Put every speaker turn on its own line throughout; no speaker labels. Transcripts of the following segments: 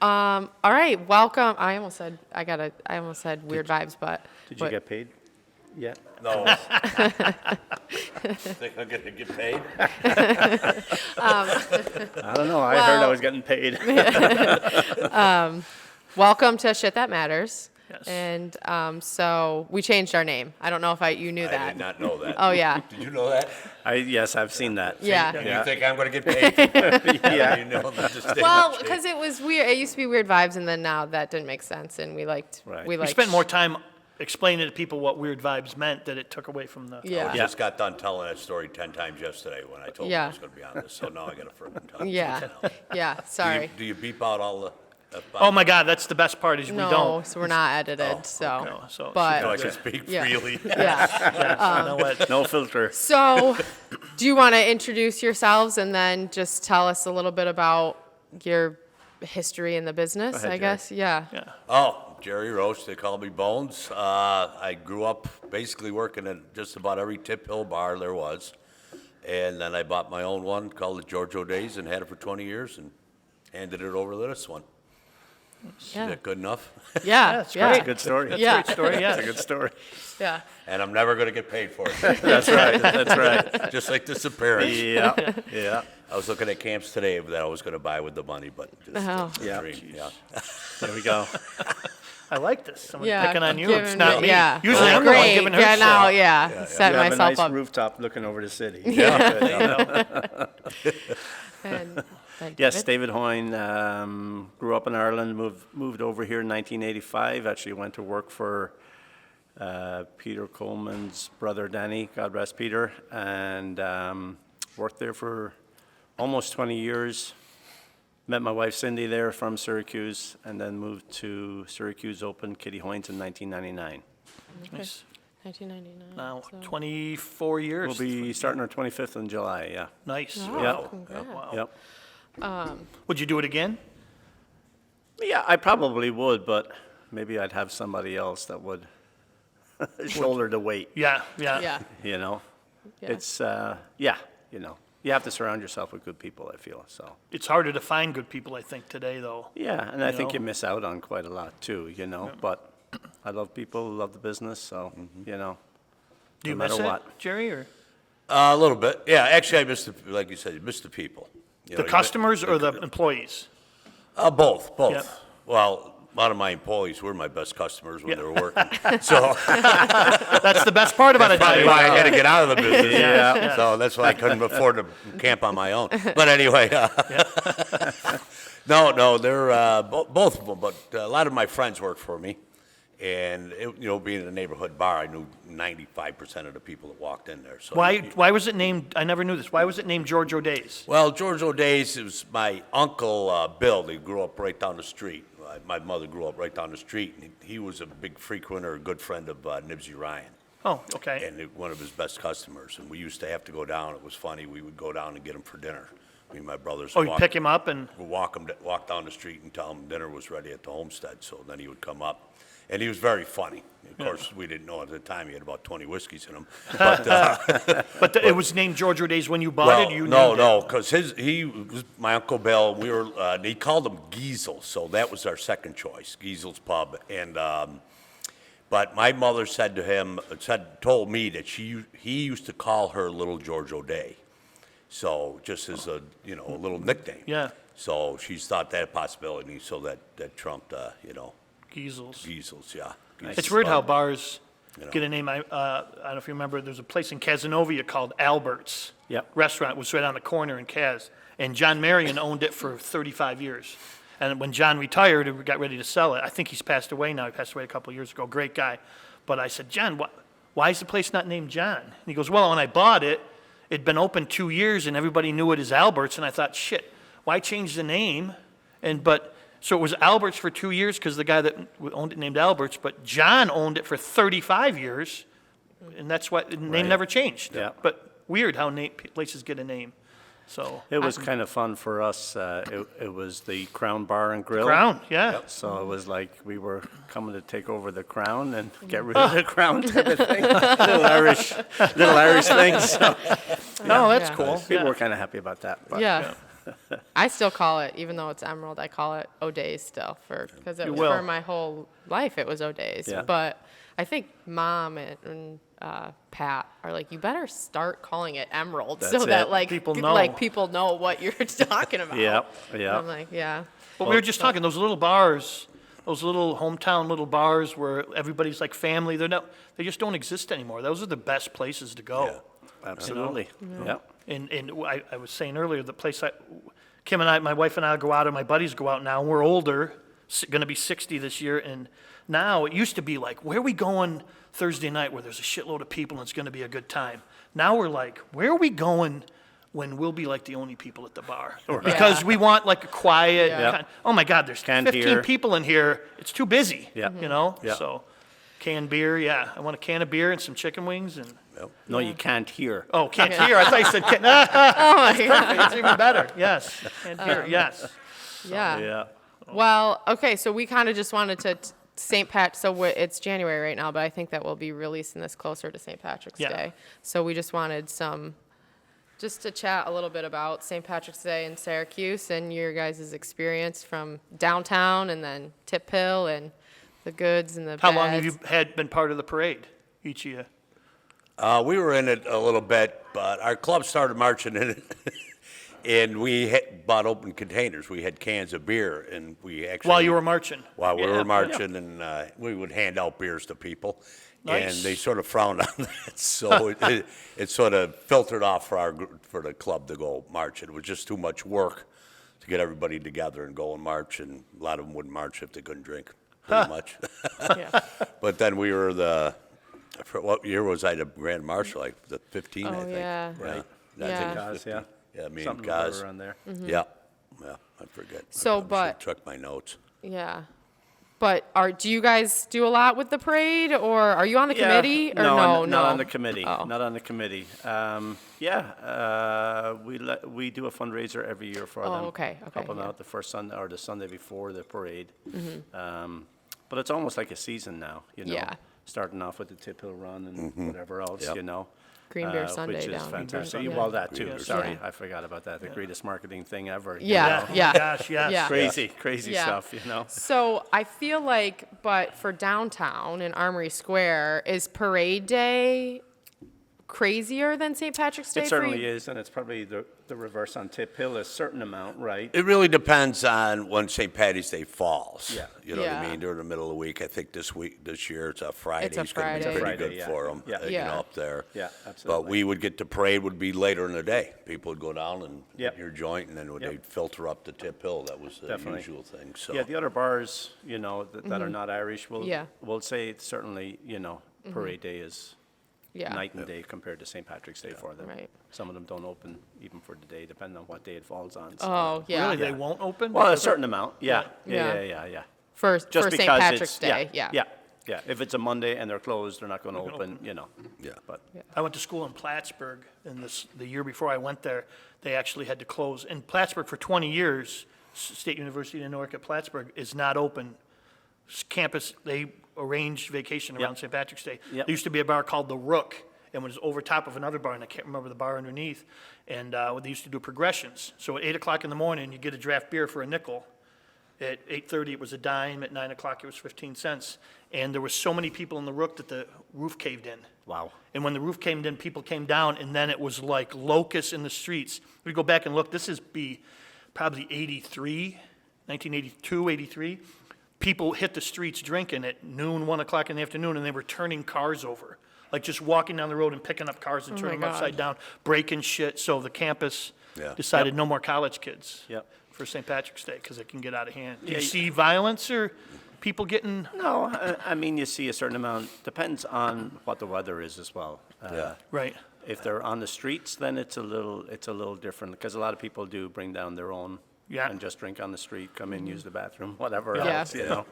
All right, welcome. I almost said weird vibes, but
Did you get paid yet?
No. Think I'm gonna get paid?
I don't know. I heard I was getting paid.
welcome to Shit That Matters.
Yes.
And so we changed our name. I don't know if you knew
I
that.
did not know that.
Oh yeah,
Did you know that?
Yes, I've seen that.
yeah.
And you think I'm gonna get paid?
Yeah.
You know, the distinction.
Well, because it was weird. It used to be Weird Vibes, and then now that didn't make sense, and we liked.
Right.
We
We
liked.
spent more time explaining to people what weird vibes meant that it took away from the.
Yeah.
I just got done telling that story 10 times yesterday when I told them I
Yeah.
was gonna be on this, so now I gotta freaking tell
Yeah. Yeah. Sorry.
Do you beep out all the?
Oh my God, that's the best part is we
No,
don't.
so we're not edited.
Oh,
so,
No, so
but
No, I can speak
yeah.
freely.
yeah.
you know what?
No filter.
So, do you want to introduce yourselves and then just tell us a little bit about your history in the business?
ahead,
I guess. Yeah.
Yeah.
Oh, Jerry Roesch, they call me Bones. I grew up basically working at just about every Tip Hill bar there was. And then I bought my own one called the George O'Days and had it for 20 years and handed it over to this one. Is
Yeah.
that good enough?
Yeah.
That's
yeah.
That's a good story.
That's
Yeah.
a great story, yeah.
That's a good story.
Yeah.
And I'm never going to get paid for it,
That's right. That's right.
just like this appearance.
Yeah. Yeah.
I was looking at camps today that I was going to buy with the money, but just
Oh.
a
Yeah.
dream. Yeah.
There we go.
I like this. Someone
Yeah.
picking on you.
Giving
It's not
me-
me.
Yeah.
Usually I'm the one
Great.
giving her
Yeah.
shit.
Now. Yeah. Setting
You have a
myself
nice
up.
rooftop looking over the city.
And,
Yes, David Hoyne grew up in Ireland, moved over here in 1985. Actually went to work for Peter Coleman's brother Danny, God rest Peter, and worked there for almost 20 years. Met my wife Cindy there from Syracuse, and then moved to Syracuse, opened Kitty Hoynes in 1999.
Nice.
1999.
Now,
so-
24 years.
We'll be starting our 25th in July, yeah.
Nice.
Oh,
Yep.
congrats.
Wow.
Yep.
Would you do it again?
Yeah, I probably would, but maybe I'd have somebody else that would shoulder the weight,
Yeah, yeah.
Yeah.
you know?
Yeah.
It's, yeah, you know, you have to surround yourself with good people, I feel, so.
It's harder to find good people, I think, today, though.
Yeah, and I think
know?
you miss out on quite a lot too, you know, but I love people, love the business, so, you know.
Do you
No
miss
matter
it,
what.
Jerry, or
A little bit. Yeah, actually, I missed the, like you said, you missed the people. You
the
know,
customers or the employees?
Both.
Yep.
Well, a lot of my employees were my best customers when
Yep.
they were working. So
That's the best part about it.
probably
Jerry.
why I had to get out of the business.
Yeah.
So that's why I couldn't afford to camp on my own. But anyway, no, they're both of them. But a lot of my friends worked for me, and being in a neighborhood bar, I knew 95% of the people that walked in there. So
Why was it named? I never knew this. Why was it named George O'Days?
Well, George O'Days, it was my uncle Bill. He grew up right down the street. My mother grew up right down the street, and he was a big frequenter, a good friend of Nibsy Ryan,
Oh, okay.
and one of his best customers. And we used to have to go down. It was funny. We would go down and get him for dinner. Me and my brothers.
Oh, you pick him up and
We'd walk down the street and tell him dinner was ready at the homestead. So then he would come up, and he was very funny. Of course, we didn't know at the time he had about 20 whiskeys in him. But
it was named George O'Days when you bought
well,
it. You
no,
named it?
no, because he was my Uncle Bill. We were he called him Giesel, so that was our second choice, Giesel's Pub. And but my mother said to him, told me that he used to call her Little George O'Day, so just as a a little nickname.
Yeah.
So she's thought that possibility, so that trumped
Giesels.
Giesel's, yeah.
It's
Giesel's
weird how
Pub.
bars
You know.
get a name. I don't know if you remember, there's a place in Cazenovia called Albert's.
Yep.
Restaurant was right on the corner in Caz. And John Marion owned it for 35 years. And when John retired and we got ready to sell it, I think he's passed away now. He passed away a couple of years ago. Great guy. But I said, John, why is the place not named John? And he goes, well, when I bought it, it'd been open 2 years and everybody knew it as Albert's. And I thought, shit, why change the name? So it was Albert's for 2 years because the guy that owned it named Albert's, but John owned it for 35 years, and that's why the name
Right.
never changed.
Yeah.
But weird how places get a name. So
It was kind of fun for us. It was the Crown Bar and Grill.
Crown, yeah.
So it was like we were coming to take over the Crown and get rid of the Crown type of thing. little Irish thing. So
Oh, that's
Yeah.
cool.
people were kind of happy about that. But
Yeah. I still call it, even though it's Emerald, I call it O'Days still because
You will.
for my whole life it was O'Days.
Yeah.
But I think Mom and Pat are like, you better start calling it Emerald
That's
so that
it.
like
People know.
like people know what you're talking about.
Yep, yep.
I'm like, yeah.
But we were just talking, those little bars, those little hometown little bars where everybody's like family, they just don't exist anymore. Those are the best places to go.
Absolutely. Yep.
And I was saying earlier, the place Kim and I, my wife and I go out, and my buddies go out now, and we're older, going to be 60 this year, and now it used to be like, where are we going Thursday night where there's a shitload of people and it's going to be a good time? Now we're like, where are we going when we'll be like the only people at the bar? Because we want like a quiet,
Yeah.
oh my God, there's
Can't
15
hear.
people in here, it's too busy,
Yeah.
you know?
Yeah.
So, canned beer, yeah, I want a can of beer and some chicken wings and...
No, you can't hear.
Oh, can't hear. I thought you said can.
Oh my God.
It's even better. Yes. Can't hear. Yes.
Yeah.
Yeah.
Well, okay, so we kind of just wanted to St. Pat. So it's January right now, but I think that we'll be releasing this closer to St. Patrick's
Yeah.
Day. So we just wanted just to chat a little bit about St. Patrick's Day in Syracuse and your guys' experience from downtown and then Tip Hill and the goods and the
How long have
bads.
you been part of the parade each year?
We were in it a little bit, but our club started marching in it. And we bought open containers. We had cans of beer, and we actually...
While you were marching?
While we
Yeah.
were marching, and we would hand out beers to people.
Nice.
And they sort of frowned on that, so it sort of filtered off for the club to go march. It was just too much work to get everybody together and go and march, and a lot of them wouldn't march if they couldn't drink, pretty much.
Yeah.
But then we were what year was I the Grand Marshal? Like the 15, I
Oh,
think.
yeah.
Right?
Yeah.
I think it was
Guys,
15.
yeah.
Yeah, me and
Something
Gaz.
around there.
Yeah, I forget.
So,
I probably
but-
should've took my notes.
Yeah. But do you guys do a lot with the parade, or are you on the
Yeah,
committee? Or
no,
no,
not on the committee.
Oh.
Not on the committee. We do a fundraiser every year for them.
okay,
Help them
yeah.
out the first Sunday or the Sunday before the parade. But it's almost like a season now, you know.
Yeah.
Starting off with the Tip Hill Run and whatever else,
Yep.
you know.
Green Beer Sunday
which is
down.
fantastic.
Sunday.
Well, that too.
Green Beer
Sorry,
Sunday.
I forgot about that. The greatest marketing thing ever. you
Yeah,
know.
Oh my
yeah.
gosh, yes.
Yeah.
Crazy
Yeah.
stuff, you know.
So I feel like, but for downtown in Armory Square, is Parade Day crazier than St. Patrick's Day?
It
for
certainly
you?
is, and it's probably the reverse on Tip Hill, a certain amount, right?
It really depends on when St. Patty's Day falls.
Yeah.
You know what I
Yeah.
mean? During the middle of the week. I think this year, it's a Friday.
It's a
It's gonna be
Friday.
pretty
Friday,
good
yeah.
for them,
Yeah.
you
Yeah.
know, up there.
Yeah,
But
absolutely.
we would get the parade would be later in the day. People would go down and
Yep.
get your joint, and then
Yep.
they'd filter up to Tip Hill. That was the
Definitely.
usual thing, so.
Yeah, the other bars, you know, that are not Irish will,
Mm-hmm. Yeah.
will say it's certainly, you know, Parade Day is
Yeah.
night and day compared to St. Patrick's Day for them.
Right.
Some of them don't open even for the day, depending on what day it falls on. so-
Oh, yeah.
Really, they won't open?
Well, a
Because-
certain amount, yeah.
Yeah.
Yeah.
For
Just
St.
because
Patrick's
it's,
Day, yeah.
Yeah. If it's a Monday and they're closed, they're not going to open, you know.
Yeah.
But,
I went to school in Plattsburgh, and the year before I went there, they actually had to close. In Plattsburgh, for 20 years, State University of Newark at Plattsburgh is not open. Campus, they arranged vacation around
Yep.
St. Patrick's Day.
Yep.
There used to be a bar called The Rook, and it was over top of another bar, and I can't remember the bar underneath. And they used to do progressions. So at 8 o'clock in the morning, you get a draft beer for a nickel. At 8:30, it was a dime. At 9 o'clock, it was 15 cents. And there were so many people in the Rook that the roof caved in.
wow.
And when the roof caved in, people came down, and then it was like locusts in the streets. We go back and look, this is probably 83, 1982, 83. People hit the streets drinking at noon, 1 o'clock in the afternoon, and they were turning cars over. Like just walking down the road and picking up cars and turning them
God.
upside down, breaking shit. So the campus
Yeah.
decided no more college kids
Yep.
for St. Patrick's Day because it can get out of hand. Do
Yeah,
you see violence or people getting?
No, I mean, you see a certain amount, depends on what the weather is as well.
Yeah.
Right.
If they're on the streets, then it's a little different, because a lot of people do bring down their own
Yeah.
and just drink on the street, come in, use the bathroom, whatever
Yeah.
else, you know.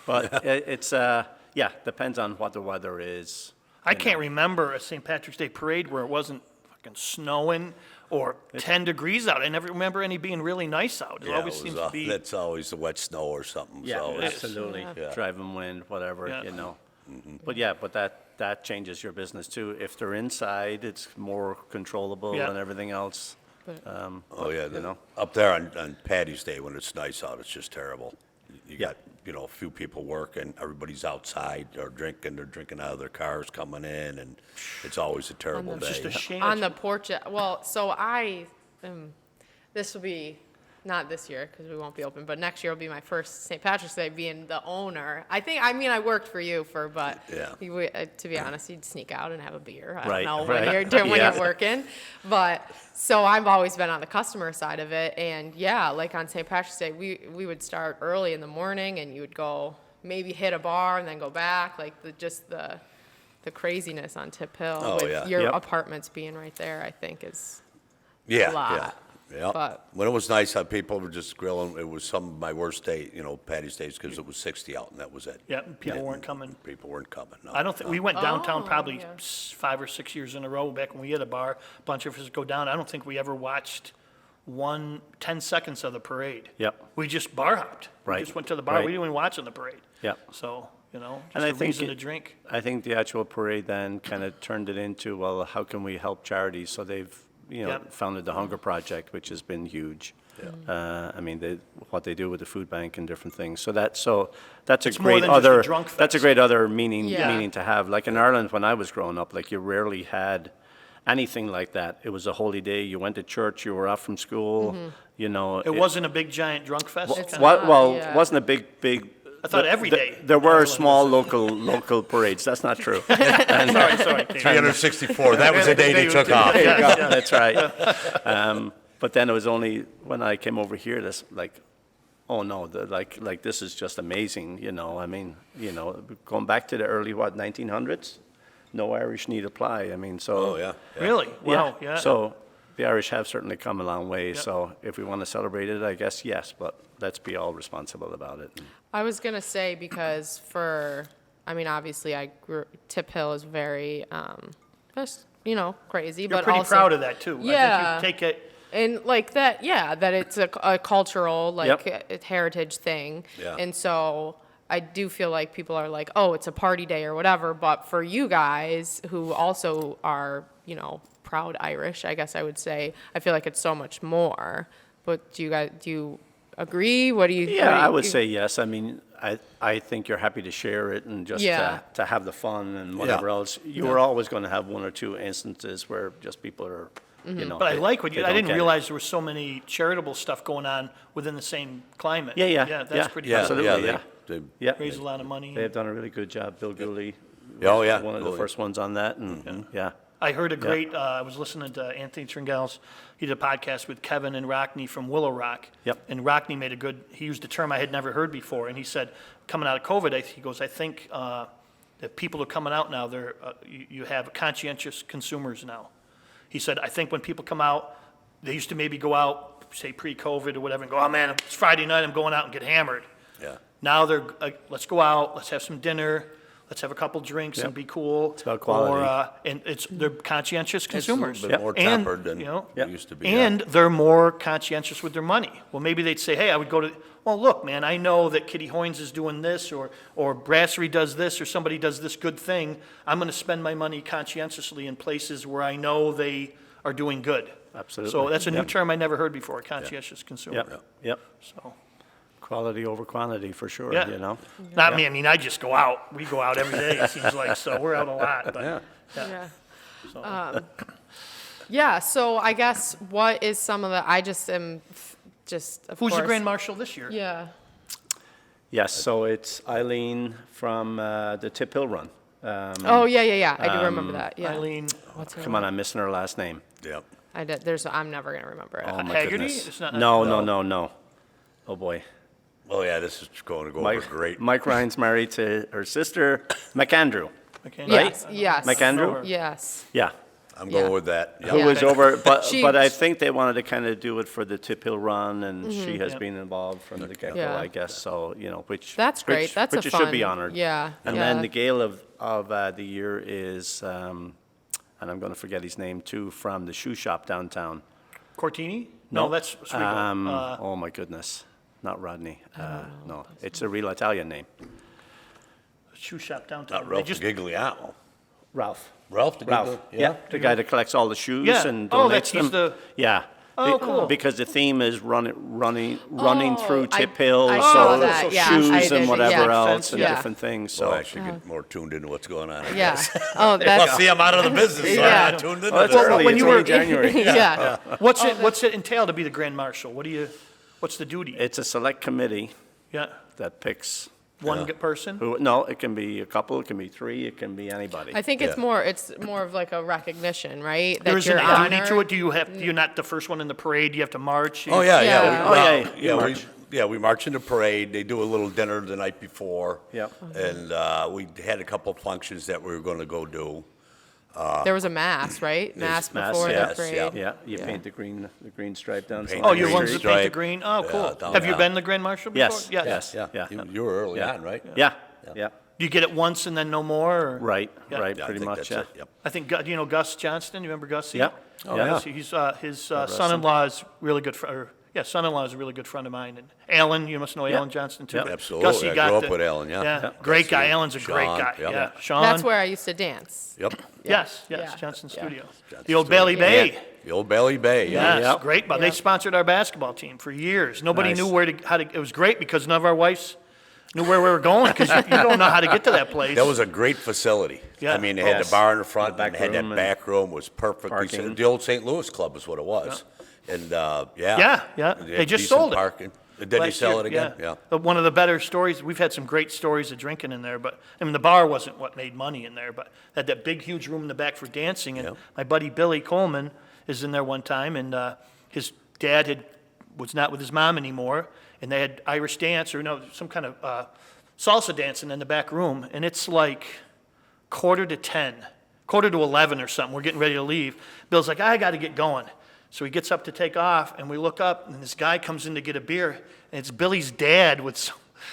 But it's, depends on what the weather is.
I can't remember a St. Patrick's Day parade where it wasn't fucking snowing or 10 degrees out. I never remember any being really nice out. It
Yeah,
always seems to be.
that's always the wet snow or something,
Yeah,
so. it's-
absolutely.
Yeah.
Driving wind, whatever,
Yeah.
you know. But that changes your business too. If they're inside, it's more controllable
Yeah.
and everything else.
Oh, yeah,
you know.
up there on Patty's Day when it's nice out, it's just terrible. You
Yeah.
got, a few people working, everybody's outside, they're drinking out of their cars coming in, and it's always a terrible
It's just
day.
a shame.
On the porch, well, so this will be, not this year, because we won't be open, but next year will be my first St. Patrick's Day being the owner. I worked for you but
Yeah.
to be honest, you'd sneak out and have a beer. I
Right,
don't know
right.
when
Yeah.
you're working. But, so I've always been on the customer side of it, and yeah, like on St. Patrick's Day, we would start early in the morning, and you would go, maybe hit a bar and then go back, like the craziness on Tip Hill.
Oh,
with
yeah.
your
Yep.
apartments being right there, I think is
Yeah,
lot,
yeah. Yeah,
but-
when it was nice, people were just grilling. It was some of my worst day, Patty's Days, because it was 60 out, and that was it.
Yeah, people weren't coming.
People weren't coming. No.
I don't think, we went downtown
Oh,
probably
yeah.
5 or 6 years in a row back when we had a bar. A bunch of us go down. I don't think we ever watched 10 seconds of the parade.
Yep.
We just bar hopped.
Right,
We just went to the bar.
right.
We didn't even watch on the parade.
Yep.
So,
And
just
I
a
think
reason
it-
to drink.
I think the actual parade then kind of turned it into, well, how can we help charities? So they've,
Yep.
founded the Hunger Project, which has been huge. I mean, what they do with the food bank and different things. So that's a
It's more
great
than just a
other,
drunk
that's a
fest.
great other meaning
Yeah.
to have. Like in Ireland, when I was growing up, like you rarely had anything like that. It was a holy day. You went to church, you were off from school,
It wasn't a big giant drunk fest.
It's
kinda?
not.
Well,
yeah.
it wasn't a big.
I thought every day
There were
Ireland
small
was
local parades. That's not true.
Sorry. Kate.
364, that was the day they took off.
There you go. That's right. But then it was only when I came over here, this like, oh no, like this is just amazing, I mean, going back to the early, 1900s? No Irish need apply, I mean, so.
Oh, yeah.
Really? Wow, yeah.
So the Irish have certainly come a long way, so if we want to celebrate it, I guess, yes, but let's be all responsible about it.
I was gonna say because obviously Tip Hill is very, just, crazy,
You're
but
pretty
also.
proud of that, too.
Yeah.
I think you take it,
And like that, yeah, that it's a cultural, like, heritage thing.
Yeah.
And so I do feel like people are like, oh, it's a party day or whatever, but for you guys who also are, proud Irish, I guess I would say, I feel like it's so much more. But do you agree? What do you?
Yeah, I would say yes. I mean, I think you're happy to share it and just
Yeah.
to have the fun and whatever else. You were always going to have one or two instances where just people are,
but I like what
they
I
don't
didn't
get it.
realize there were so many charitable stuff going on within the same climate.
Yeah,
Yeah, that's pretty
Yeah,
cool.
Absolutely,
yeah,
yeah.
they-
Yeah,
Raise a lot of money.
they have done a really good job. Bill Gooley
Oh,
was
yeah.
one of the
Gooley.
first ones on that, and yeah.
I heard a great, I was listening to Anthony Tringell's, he did a podcast with Kevin and Rockney from Willow Rock.
Yep.
And Rockney he used a term I had never heard before, and he said, coming out of COVID, he goes, I think that people are coming out now, you have conscientious consumers now. He said, I think when people come out, they used to maybe go out, say pre-COVID or whatever, and go, oh man, it's Friday night, I'm going out and get hammered.
Yeah.
Now they're like, let's go out, let's have some dinner, let's have a couple drinks and
Yep.
be cool.
It's about quality.
And they're conscientious
It's a
consumers.
little bit more
And,
tempered than
you know,
it used to be.
And they're more conscientious with their money. Well, maybe they'd say, hey, I would go to, well, look, man, I know that Kitty Hoynes is doing this, or Brasserie does this, or somebody does this good thing. I'm going to spend my money conscientiously in places where I know they are doing good.
Absolutely.
So that's a new
Yep.
term I never heard before, conscientious consumer.
Yep.
So,
Quality over quantity for sure,
Yeah. not me, I mean, I just go out. We go out every day, it seems like, so we're out a lot, but,
Yeah.
Yeah.
so.
Yeah. So I guess what is some of the? I just am just. Of
Who's the
course-
Grand Marshal this year?
Yeah.
Yes, so it's Eileen from the Tip Hill Run.
Oh yeah. I do remember that. Yeah.
Eileen
What's her
Come on, I'm missing her last name.
Yep.
I did. I'm never gonna remember it.
Oh, my
Haggerty?
goodness.
It's not-
No. Oh, boy.
Oh, yeah, this is going to go over great.
Mike Ryan's married to her sister, McAndrew.
Okay.
Yes. Yes.
McAndrew?
Yes.
Yeah.
I'm
Yeah.
going with that. Yep.
Who
Yeah.
was over, but
She-
I think they wanted to kind of do it for the Tip Hill Run, and she has
Yep.
been involved from the get-go,
Yeah.
I guess, so, which.
That's great.
which-
That's
which
a
it
fun.
should be honored.
Yeah.
And
yeah.
then the Gale of the year is, and I'm going to forget his name too, from the shoe shop downtown.
Cortini?
No.
No, that's Oswego.
Oh, my goodness, not Rodney. No, it's a real Italian name.
Shoe shop downtown.
Not
They
Ralph
just-
Gigliano.
Ralph.
Ralph the
Ralph,
Giglio-
yeah, the guy that collects all the shoes
Yeah.
and
Oh,
donates
he's
them.
the-
Yeah,
Oh, cool.
Because the theme is running through
I-
Tip Hill,
I saw
so
that, yeah, I
shoes
did,
and whatever
yeah.
else and
Yeah.
different things.
So
So
I should get more tuned into what's going on. I
Yeah.
guess.
Oh,
Well,
that's,
see, I'm out of the business, so
Yeah.
I'm not tuned into
well, it's
this.
early.
when
It's
you
only
were-
January.
yeah.
What's it entail to be the Grand Marshal? What's the duty?
It's a select committee
Yeah,
that picks
one person?
who. No, it can be a couple. It can be three. It can be anybody.
I think it's more of like a recognition, right?
There
That
isn't
you're
a duty to
honored.
it? You're not the first one in the parade, you have to march?
Oh, yeah,
Yeah.
yeah.
Oh, yeah, you
Yeah,
march.
we march in the parade. They do a little dinner the night before.
Yep.
And we had a couple functions that we were going to go do.
There was a mass, right? Mass before
yes,
the parade.
yeah.
Yeah, you paint the green stripe down.
Paint
some
Oh,
the
you're
green
ones that paint the
stripe.
green? Oh, cool.
down
Have you
there.
been the Grand Marshal before?
Yes, yes.
Yeah,
Yeah.
you were early
Yeah.
on, right?
Yeah, yeah,
Do you get it once and then no more? Or?
right,
Yeah.
right,
Yeah, I
pretty
think
much,
that's
yeah.
it, yep.
I think, do you know Gus Johnston? You remember Gussie?
Yeah. Oh, yeah.
He's, his son-in-law is really good, son-in-law is a really good friend of mine. And Alan, you must know
Yeah.
Alan Johnston too.
Yeah.
but
Absolutely.
Gussie
I
got
grew up
the-
with Alan, yeah.
Yeah,
Yeah.
great guy.
Gussie,
Alan's a great
Sean,
guy.
yep.
Yeah, Sean.
That's where I used to dance.
Yep.
Yes,
Yeah.
Johnson
Yeah.
Studio.
Johnson
The old
Studio.
Bailey Bay.
Yeah, the old Bailey Bay, yeah.
Yes,
Yep.
great. But they
Yeah.
sponsored our basketball team for years. Nobody
Nice.
knew how to. It was great because none of our wives knew where we were going because you don't know how to get to that place.
That was a great facility.
Yeah.
I mean, they had
Yes.
the bar in the front,
The
and
back
they had that
room and
back room was perfectly
parking.
set. The old St. Louis Club is what it was. And, yeah.
Yeah.
They
They
had
just
decent
sold it.
parking. Did they
Last
sell
year,
it again? Yeah.
One of the better stories, we've had some great stories of drinking in there, but, I mean, the bar wasn't what made money in there, but had that big, huge room in the back for dancing, and
Yep.
my buddy Billy Coleman is in there one time, and his dad was not with his mom anymore, and they had Irish dance, or no, some kind of salsa dancing in the back room, and it's like 11 or something, we're getting ready to leave. Bill's like, I gotta get going. So he gets up to take off, and we look up, and this guy comes in to get a beer, and it's Billy's dad with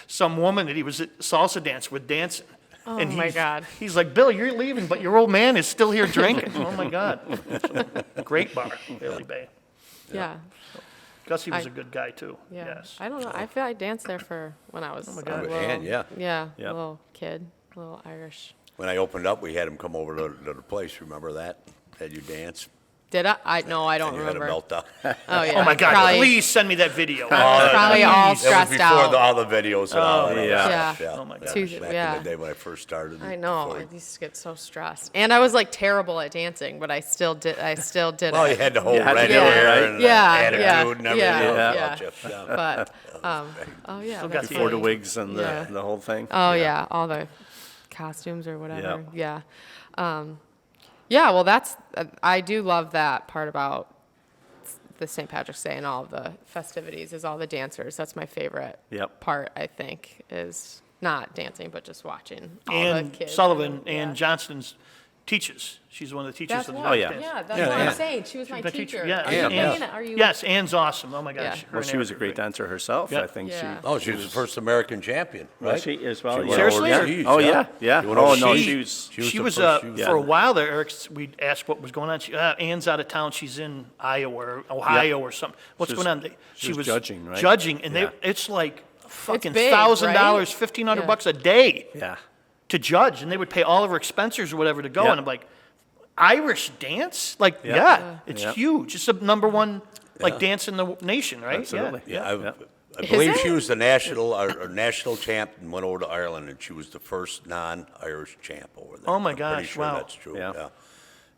some woman that he was at salsa dance with dancing.
Oh,
And
my God.
He's like, Bill, you're leaving, but your old man is still here drinking. Oh, my God. Great bar, Bailey Bay.
Yeah.
Gussie was
I-
a good guy, too.
Yeah.
Yes.
I don't know. I feel I danced there for when I was
my
a
God.
little,
And, yeah.
Yeah,
Yep.
little kid, little Irish.
When I opened up, we had him come over to the place. Remember that? Had you dance?
Did I? No, I don't
And you had a
remember.
meltdown.
Oh yeah.
Oh, my God.
Probably,
Please send me that video.
probably all
That was
stressed
before
out.
all the videos and all that.
yeah.
Yeah.
Oh, my God.
Too-
Back
yeah.
in the day when I first started.
I know.
before-
I used to get so stressed, and I was like terrible at dancing, but I still did.
Well,
it.
you had the whole
You had to
red
do it,
hair
right?
and
Yeah,
attitude
yeah,
and everything.
yeah,
about
yeah.
you. Yeah.
But oh yeah.
got
that's
the
Before
right.
the wigs and
Yeah.
the whole thing.
Oh yeah, all the costumes or whatever. Yeah. Yeah. Well, I do love that part about the St. Patrick's Day and all of the festivities is all the dancers. That's my favorite
Yep.
part. I think is not dancing, but just watching all
And
the kids.
Sullivan
Yeah.
and Johnston's teaches. She's one of the teachers
That's
of the
what.
Oh, yeah.
Yeah, that's
Yeah,
what
yeah.
I'm saying. She was my
the
teacher.
Yeah,
Are you
Ann,
playing
yeah.
it? Are you?
Yes, Anne's awesome. Oh, my
Yeah.
gosh. her
Well,
and
she was
Eric
a
are
great dancer herself.
Yeah.
I think
Yeah.
Oh, she was the first American champion, right?
she is well.
She
yeah.
Seriously?
Yeah.
Jeez,
Oh yeah, yeah.
You went
Oh
over-
no,
She-
she was.
She was
She
the
was,
first-
for a while there, Eric, we asked what was going on. Anne's out of town. She's in Iowa or Ohio or something. What's
She was-
going on?
she was judging, right?
Judging, and
Yeah.
it's like fucking
big,
$1,000,
right?
$1,500
Yeah.
a day
Yeah.
to judge, and they would pay all of her expenses or whatever to go.
Yeah.
And I'm like, Irish dance? Like,
Yeah.
yeah, it's
Yeah.
huge. It's the number one dance in the nation, right?
Absolutely.
Yeah,
Yeah.
I believe
it?
she was the national champ and went over to Ireland, and she was the first non-Irish champ over there.
Oh, my
I'm pretty
gosh,
sure
wow.
that's true.
Yeah.
Yeah.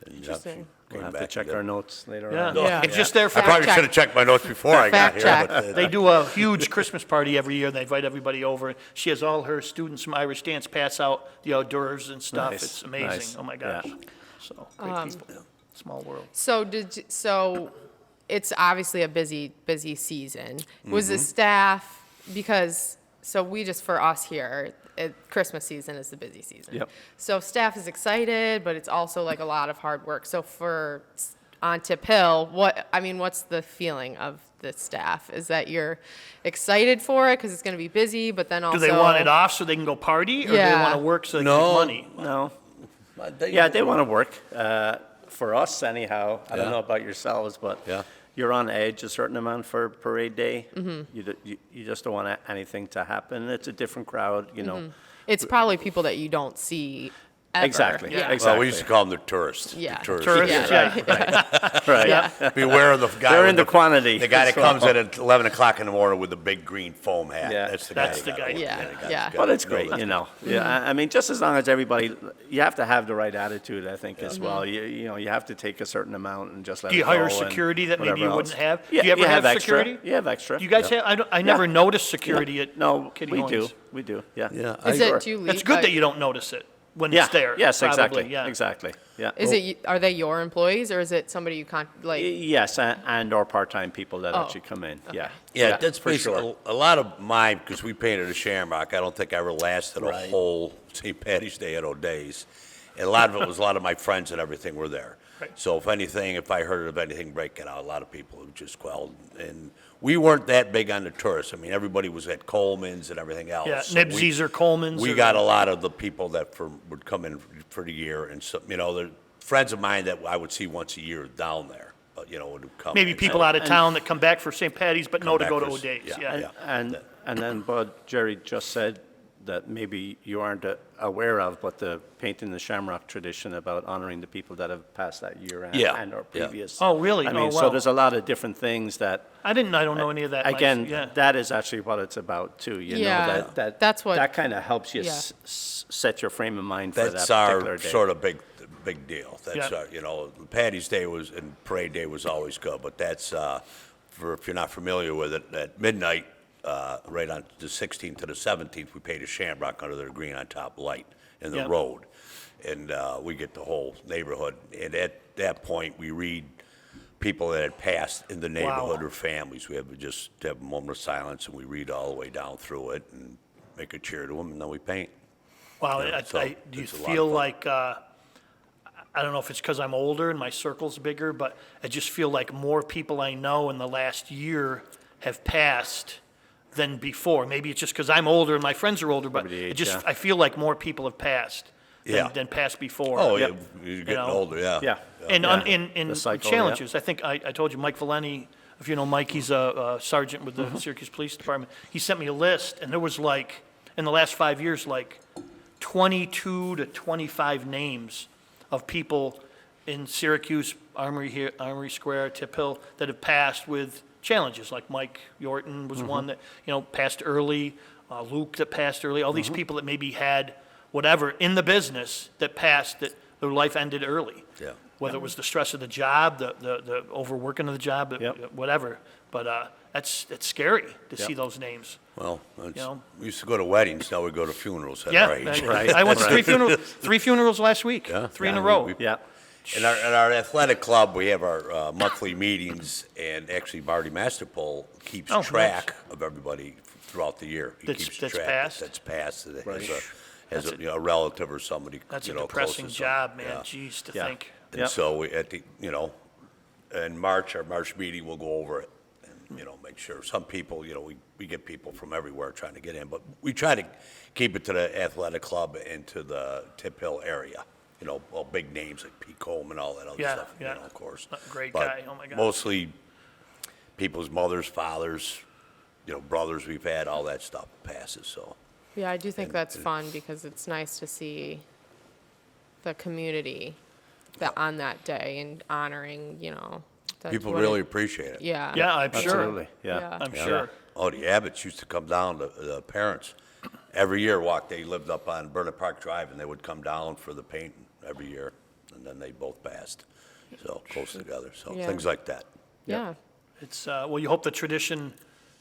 And,
Interesting.
she
We'll
came
have to
back
check
and
our
did-
notes later
Yeah.
on.
Yeah.
It's just there for
I probably
check.
should have checked my notes before I got
Fact
here.
check.
but,
They do a huge Christmas party every year. They invite everybody over. She has all her students from Irish dance pass out the hors d'oeuvres and stuff.
Nice,
It's amazing.
nice.
Oh my gosh.
Yeah.
So great people. Small world.
So it's obviously a busy season. Was
Mm-hmm.
the staff, because, so we just, for us here, Christmas season is the busy season.
Yep.
So staff is excited, but it's also like a lot of hard work. So on Tip Hill, what's the feeling of the staff? Is that you're excited for it because it's going to be busy, but then also.
Do they want it off so they can go party, or do they
Yeah.
want to work so they
No.
can make money?
No.
They-
Yeah, they want to work. For us, anyhow. I don't
Yeah.
know about yourselves, but
Yeah.
you're on edge a certain amount for parade day.
Mm-hmm.
You just don't want anything to happen. It's a different crowd, you know.
It's probably people that you don't see ever.
Exactly.
Yeah.
Exactly.
Well, we used to call them the tourists.
Yeah.
The tourists.
Tourists,
Yeah.
Right.
Yeah.
Beware of the guy.
They're
with
in the quantity.
The guy that
as well.
comes in at 11 o'clock in the morning with the big green foam hat.
Yeah.
That's the
That's
guy.
the
you
guy.
gotta-
Yeah,
you gotta-
yeah.
gotta
Well, it's
know
great,
that.
you know. Yeah, I mean, just as long as everybody, you have to have the right attitude, I think, as well. You know, you have to take a certain amount and just let
Do you
it
hire
go and
security that maybe
whatever
you
else.
wouldn't have?
Yeah,
Do you ever have
extra.
security?
You have extra.
You guys
Yeah.
have? I never noticed security at
No,
Kitty
we
Hoynes.
do. We do. Yeah.
Yeah.
Is it, do you leave?
It's good that you don't notice it when
Yeah.
it's there.
Yes,
probably,
exactly.
Yeah.
Exactly. Yeah.
Is it, are they your employees or is it somebody you can't, like,
Yes, and or part-time people that
Oh,
actually come in. Yeah.
Yeah, that's
for
basically
sure.
a lot of mine, because we painted a shamrock. I don't think I ever lasted a whole St. Patty's Day at O'Day's. And a lot of it was a lot of my friends and everything were there.
Right.
So if anything, if I heard of anything breaking out, a lot of people would just quelled. And we weren't that big on the tourists. I mean, everybody was at Coleman's and everything else.
Yeah,
So we-
Nibsies or Coleman's.
We
or-
got a lot of the people that would come in for the year, and so, you know, they're friends of mine that I would see once a year down there, but, you know, would come.
Maybe
and
people
so-
out of town that come back for St. Patty's but know to
back
go to
for
O'Day's.
yeah,
Yeah.
yeah.
And then what Jerry just said that maybe you aren't aware of, but the painting the shamrock tradition about honoring the people that have passed that year
Yeah,
and or
yeah.
previous.
Oh, really?
I
Oh,
mean,
wow.
so there's a lot of different things that,
I don't know any of that.
again,
Yeah.
that is actually what it's about too, you
Yeah,
know, that
that's what-
that kind of helps you
yeah.
set your frame of mind for that
That's
particular
our
day.
sort of big deal. That's
Yeah.
our, you know, Patty's Day and Parade Day was always good, but that's, for, if you're not familiar with it, at midnight, right on the 16th to the 17th, we paint a shamrock under the green on top light in the
Yeah.
road. And we get the whole neighborhood. And at that point, we read people that had passed in the neighborhood or families. We just have a moment of silence and we read all the way down through it and make a cheer to them, and then we paint.
Wow.
Yeah, so
Do you
it's a lot of
feel
fun.
like, I don't know if it's because I'm older and my circle's bigger, but I just feel like more people I know in the last year have passed than before. Maybe it's just because I'm older and my friends are older, but
Probably the
it
age,
just,
yeah.
I feel like more people have passed
Yeah.
than passed before.
Oh, yeah,
Yep.
you're getting
know,
older, yeah.
Yeah.
And
Yeah.
in
The cycle,
challenges, I think I told you, Mike Valeni, if you know Mike, he's a sergeant with the Syracuse Police Department. He sent me a list, and there was like, in the last 5 years, like 22 to 25 names of people in Syracuse, Armory Square, Tip Hill, that have passed with challenges. Like Mike Yorton was one that, you know, passed early, Luke that passed early, all these people that maybe had whatever in the business that passed, that their life ended early.
Yeah.
Whether it was the stress of the job, the overworking of the job,
Yep.
whatever. But it's scary to
Yep.
see those names.
Well,
know?
we used to go to weddings, now we go to funerals at
Yeah,
our age.
Right.
I went to three funerals last week,
Yeah.
three in
Yeah,
a row.
Yeah.
In our athletic club, we have our monthly meetings, and actually Marty Masterpole keeps
Oh, nice.
track of everybody throughout the year. He
That's-
keeps
that's
track
passed?
That's passed, that
Right.
has a, you know, a relative or somebody,
That's
you
a
know,
depressing
close to
job,
some-
man.
yeah.
Jeez, to
Yeah.
think.
And
Yep.
so we, at the, you know, in March, our March meeting, we'll go over it and, you know, make sure. Some people, you know, we get people from everywhere trying to get in, but we try to keep it to the athletic club and to the Tip Hill area. You know, all big names like Pete Coleman, all that other
Yeah,
stuff, you
yeah.
know, of course.
Great
But
guy. Oh, my God.
Mostly people's mothers, fathers, you know, brothers we've had, all that stuff passes, so.
Yeah, I do think that's fun because it's nice to see the community that on that day and honoring, you know. that's
People
what
really
it-
appreciate it.
Yeah.
Yeah, I'm sure.
Absolutely. Yeah.
I'm
Yeah.
sure.
Oh, the Abbotts used to come down, the parents, every year they lived up on Burnett Park Drive, and they would come down for the painting every year, and then they both passed, so close together, so
Yeah.
things like that.
Yeah.
It's, well, you hope the tradition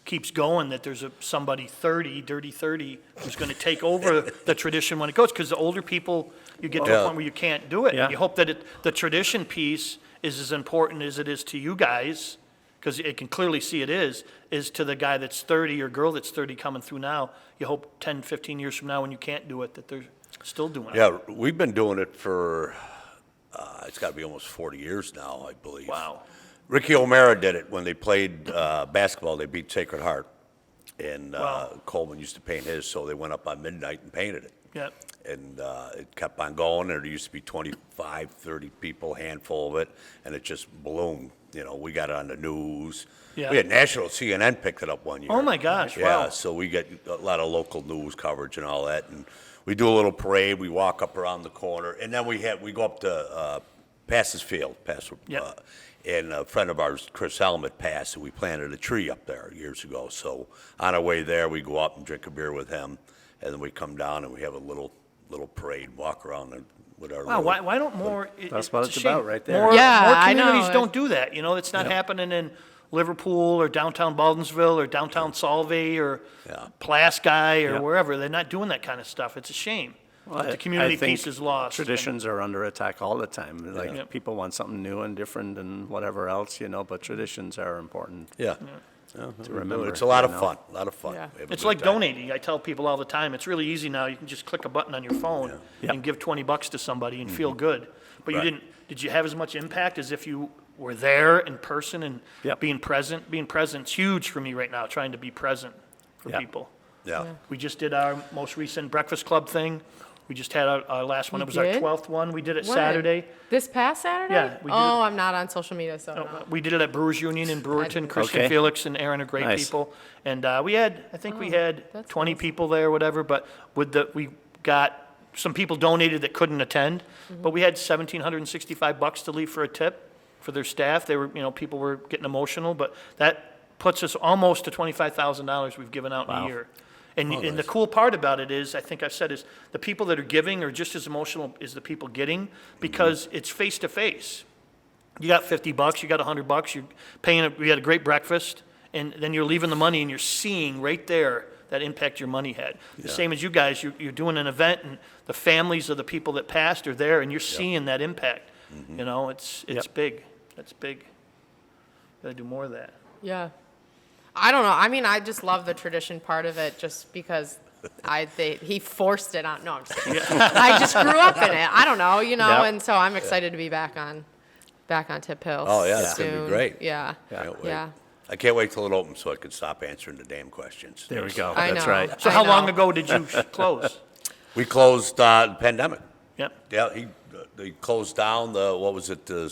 keeps going, that there's somebody 30, dirty 30, who's going to take over the tradition when it goes, because the older people, you get to a
Yeah.
point where you can't do it.
Yeah.
You hope that the tradition piece is as important as it is to you guys, because it can clearly see it is to the guy that's 30 or girl that's 30 coming through now. You hope 10, 15 years from now when you can't do it, that they're still doing it.
Yeah, we've been doing it for, it's gotta be almost 40 years now, I believe.
Wow.
Ricky O'Mara did it when they played basketball, they beat Sacred Heart, and
Wow.
Coleman used to paint his, so they went up on midnight and painted it.
Yeah.
And it kept on going, and there used to be 25, 30 people, handful of it, and it just ballooned. You know, we got it on the news.
Yeah.
We had national CNN picked it up one year.
Oh, my gosh,
Yeah,
wow.
so we get a lot of local news coverage and all that, and we do a little parade, we walk up around the corner, and then we go up to Pass's Field,
Yep.
and a friend of ours, Chris Helmut, passed, and we planted a tree up there years ago. So on our way there, we go up and drink a beer with him, and then we come down and we have a little parade, walk around with our
Wow,
little.
why don't more?
That's what
a
it's
shame.
about right there.
More,
Yeah,
more
I know.
communities don't do that. You know, it's not happening in Liverpool or downtown Baldwinsville or downtown Solvay or
Yeah.
Pulaski or
Yeah.
wherever. They're not doing that kind of stuff. It's a shame.
Well,
The community
I think
piece is lost.
Traditions are under attack all the time. Like,
Yeah.
people want something new and different and whatever else, but traditions are important.
Yeah.
To remember,
It's a lot of
you know.
fun, a lot of fun.
Yeah.
We have a
It's
good
like
time.
donating. I tell people all the time, it's really easy now. You can just click a button on your phone
Yeah.
and give $20 to somebody and feel good. But
Right.
did you have as much impact as if you were there in person and
Yep.
being present? Being present's huge for me right now, trying to be present for
Yeah.
people.
Yeah.
We just did our most recent Breakfast Club thing. We just had our last one.
You
It was our
did?
12th one. We did it
When?
Saturday.
This past Saturday?
Yeah, we did
Oh, I'm not on social media, so no.
We did it at Brewers Union in Brewerton. Christian
Okay.
Felix and Aaron are great
Nice.
people. And I think we had
that's
20
nice.
people there or whatever, but we got, some people donated that couldn't attend, but we had $1,765 to leave for a tip for their staff. They were, people were getting emotional, but that puts us almost to $25,000 we've given out in a
Wow.
year. And the cool part about it is, I think I've said, is the people that are giving are just as emotional as the people getting, because it's face to face. You got $50, you got $100, you're paying, we had a great breakfast, and then you're leaving the money and you're seeing right there that impact your money had. The same as you guys, you're doing an event and the families of the people that passed are there and you're seeing that impact. It's
Yep.
big. That's big. Gotta do more of that.
Yeah. I don't know. I mean, I just love the tradition part of it just because he forced it on. No, I'm just kidding. I just grew up in it. I don't know,
Yeah.
and so I'm excited to be back on Tip Hill.
Oh, yeah, it's gonna be
soon.
great.
Yeah.
Can't wait.
Yeah.
I can't wait till it opens so I can stop answering the damn questions.
There we go.
I
That's
know.
right.
So
I
how long
know.
ago did you close?
We closed the pandemic.
Yep.
Yeah, they closed down what was it, the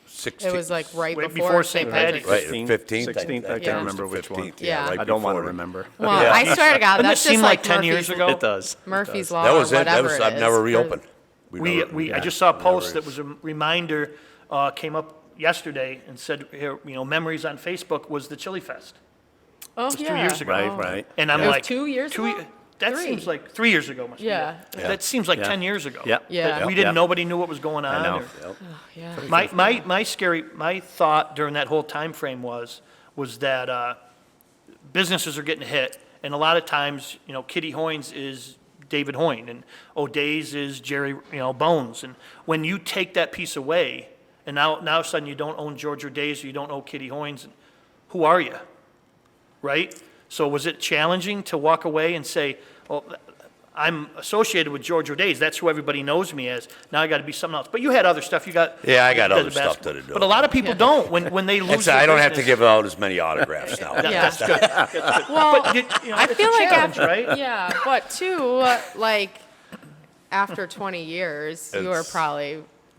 16th?
It was like right
Right
before
before
St.
St.
Patrick's.
Patrick's.
Right,
15th,
15th.
16th, I
Yeah.
can't remember which one.
Yeah.
right
I don't want to
before.
remember.
Well, I swear to God,
Doesn't
that's
it seem
just
like
like
10 years
Murphy's,
ago?
It does.
Murphy's
It
Law
That
or
was it.
whatever it
I've
is.
never reopened.
I just saw a post that was a reminder, came up yesterday and said, here, memories on Facebook was the Chili Fest.
Oh,
was 2
yeah.
years ago.
Right,
Oh.
right.
And I'm
It was
like.
2 years ago?
That
3.
seems like 3 years ago must be.
Yeah.
it. That seems like
Yeah.
10 years ago.
Yeah.
Yeah.
That we
Yeah.
didn't, nobody knew what was going on.
I know.
or-
Yeah.
My thought during that whole time frame was that businesses are getting hit, and a lot of times, Kitty Hoynes is David Hoyne, and O'Day's is Jerry, Bones, and when you take that piece away, and now all of a sudden you don't own George O'Day's, or you don't own Kitty Hoynes, who are you, right? So was it challenging to walk away and say, well, I'm associated with George O'Day's. That's who everybody knows me as. Now I got to be something else. But you had other stuff. You got
Yeah, I got
the
other stuff
basketball.
to do.
But a lot of people don't. When they lose,
I
their
don't have to
business-
give out as many autographs now.
Yeah.
That's good. That's good.
Well,
But
I
it's
feel
a
like
challenge,
after,
right?
yeah, but too, like, after 20 years,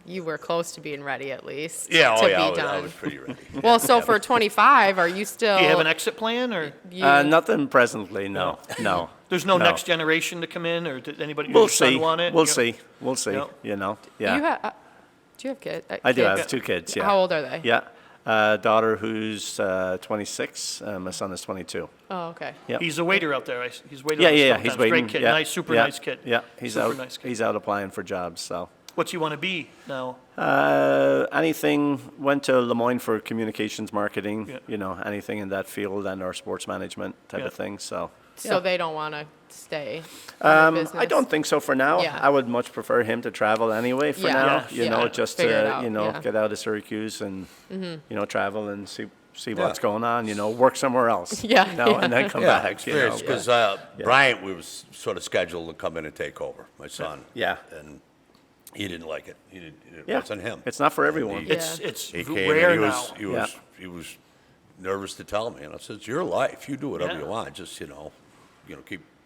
you were close to being ready at least.
Yeah,
to
oh
be
yeah, I
done.
was pretty ready.
Well, so for 25, are you still?
Do you have an exit plan, or
Nothing presently, no.
there's no
No.
next generation to come in, or did anybody?
We'll
your son
see.
want it?
We'll see. We'll see.
Yeah.
Yeah.
Do you have kids?
I do have 2 kids, yeah.
How old are they?
Yeah. Daughter who's 26, my son is 22.
Oh, okay.
Yeah.
He's a waiter out there. He's waiting.
Yeah,
on
he's
sometimes.
waiting.
Great kid,
yeah,
super
yeah,
nice kid.
Yeah, he's
Super
out.
nice kid.
He's out applying for jobs. So
What's he want to be now?
anything. Went to Lemoyne for communications marketing.
Yeah.
Anything in that field and or sports management type
Yeah.
of thing. So
So they don't want to stay. in the
I
business?
don't think so for now.
Yeah.
I would much prefer him to travel anyway for
Yeah.
now.
Yeah.
Just
Figure it
to
out, yeah.
get out of Syracuse and travel and see
Yeah.
what's going on. Work somewhere else.
Yeah,
And then come
Yeah,
back.
experience, because Bryant, we was sort of scheduled to come in and take over, my son.
Yeah.
And he didn't like it. It
Yeah.
wasn't him.
It's not for everyone.
Yeah.
It's
He came
rare
and
now.
he was nervous to tell me, and I said, "It's your life. You do whatever
Yeah.
you want. Just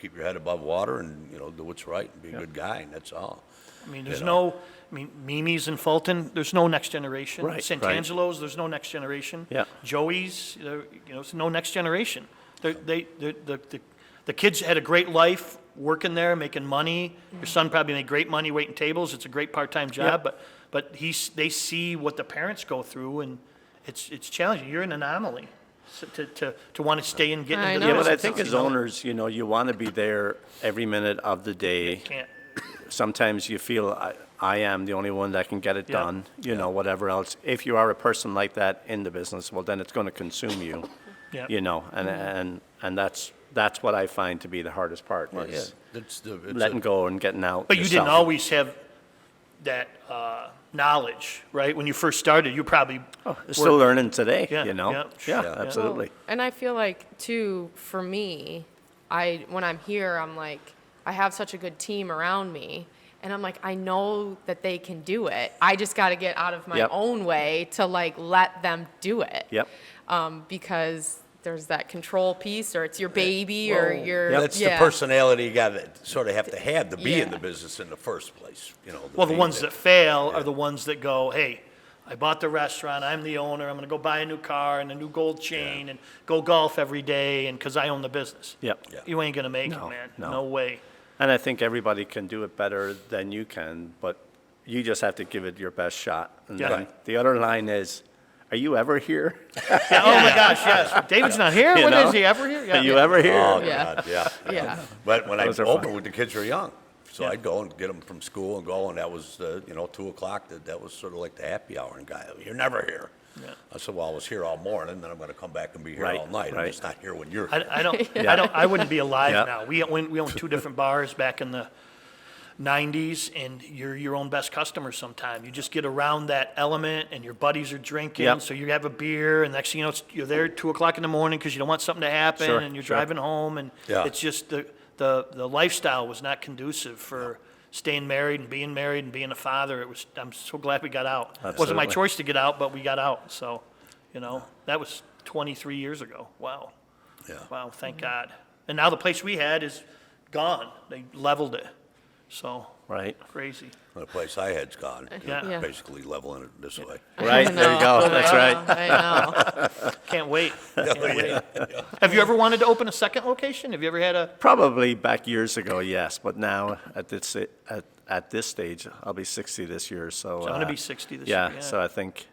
keep your head above water and do what's right and be a good guy, and that's all."
I mean, there's no, Mimi's in Fulton, there's no next generation.
Right, right.
Santangelo's, there's no next generation.
Yeah.
Joey's, there's no next generation. The kids had a great life working there, making money. Your son probably made great money waiting tables. It's a great part-time job,
Yep.
but they see what the parents go through, and it's challenging. You're an anomaly to want to stay and get
I
into
know.
the
Yeah, but I
business.
think as owners, you want to be there every minute of the day.
Can't.
Sometimes you feel I am the only one that can get it
Yeah.
done, whatever else. If you are a person like that in the business, well, then it's going to consume you,
Yeah.
and that's what I find to be the hardest part
Well, yeah,
is
it's
letting go and getting out.
But you didn't
yourself.
always have that knowledge, right? When you first started, you probably
Still learning today,
Yeah,
Yeah,
yeah.
absolutely.
And I feel like, too, for me, when I'm here, I'm like, I have such a good team around me. And I'm like, I know that they can do it. I just got to get out of my
Yep.
own way to, like, let them do it.
Yep.
Because there's that control piece, or it's your baby, or your,
That's
yeah.
the personality you got to sort of have to be in
Yeah.
the business in the first place,
Well, the
be
ones
there.
that fail are the ones that go, hey, I bought the restaurant, I'm the owner, I'm gonna go buy a new car and a new gold chain and go golf every day, and, because I own the business.
Yep.
Yeah.
You ain't gonna make
No,
it, man.
no.
No way.
And I think everybody can do it better than you can, but you just have to give it your best shot. And
Yeah.
then
Right.
the other line is, are you ever here?
Yeah, oh my gosh, yes. David's not here?
You
When
know?
is he ever here? Yeah.
Are you ever here?
Oh,
Yeah.
God, yeah.
Yeah.
But when I
Those are
opened,
fun.
when the kids were young, so
Yeah.
I'd go and get them from school and go, and that was, 2 o'clock, that was sort of like the happy hour, and guy, you're never here.
Yeah.
I said, well, I was here all morning, then I'm gonna come back and be here
Right,
all night. I'm
right.
just not here when you're
I,
here.
I don't, I wouldn't be alive
Yeah.
now. We owned two different bars back in the 90s, and you're your own best customer sometime. You just get around that element, and your buddies are drinking,
Yep.
so you have a beer, and next thing you know, you're there at 2 o'clock in the morning because you don't want something to happen,
Sure,
and you're
sure.
driving home, and
Yeah.
it's just the lifestyle was not conducive for staying married and being a father. I'm so glad we got out. It wasn't my
Absolutely.
choice to get out, but we got out, so, that was 23 years ago. Wow.
Yeah.
Wow, thank God. And now the place we had is gone. They leveled it. So,
Right.
crazy.
The place I had's gone,
Yeah.
Yeah.
basically leveling it this way.
Right, there you go, that's right.
I know.
Can't wait. Can't wait. Have you ever wanted to open a second location? Have you ever had a,
Probably back years ago, yes, but now at this stage, I'll be 60 this year, so.
I'm gonna be 60 this
yeah,
year, yeah.
so I think,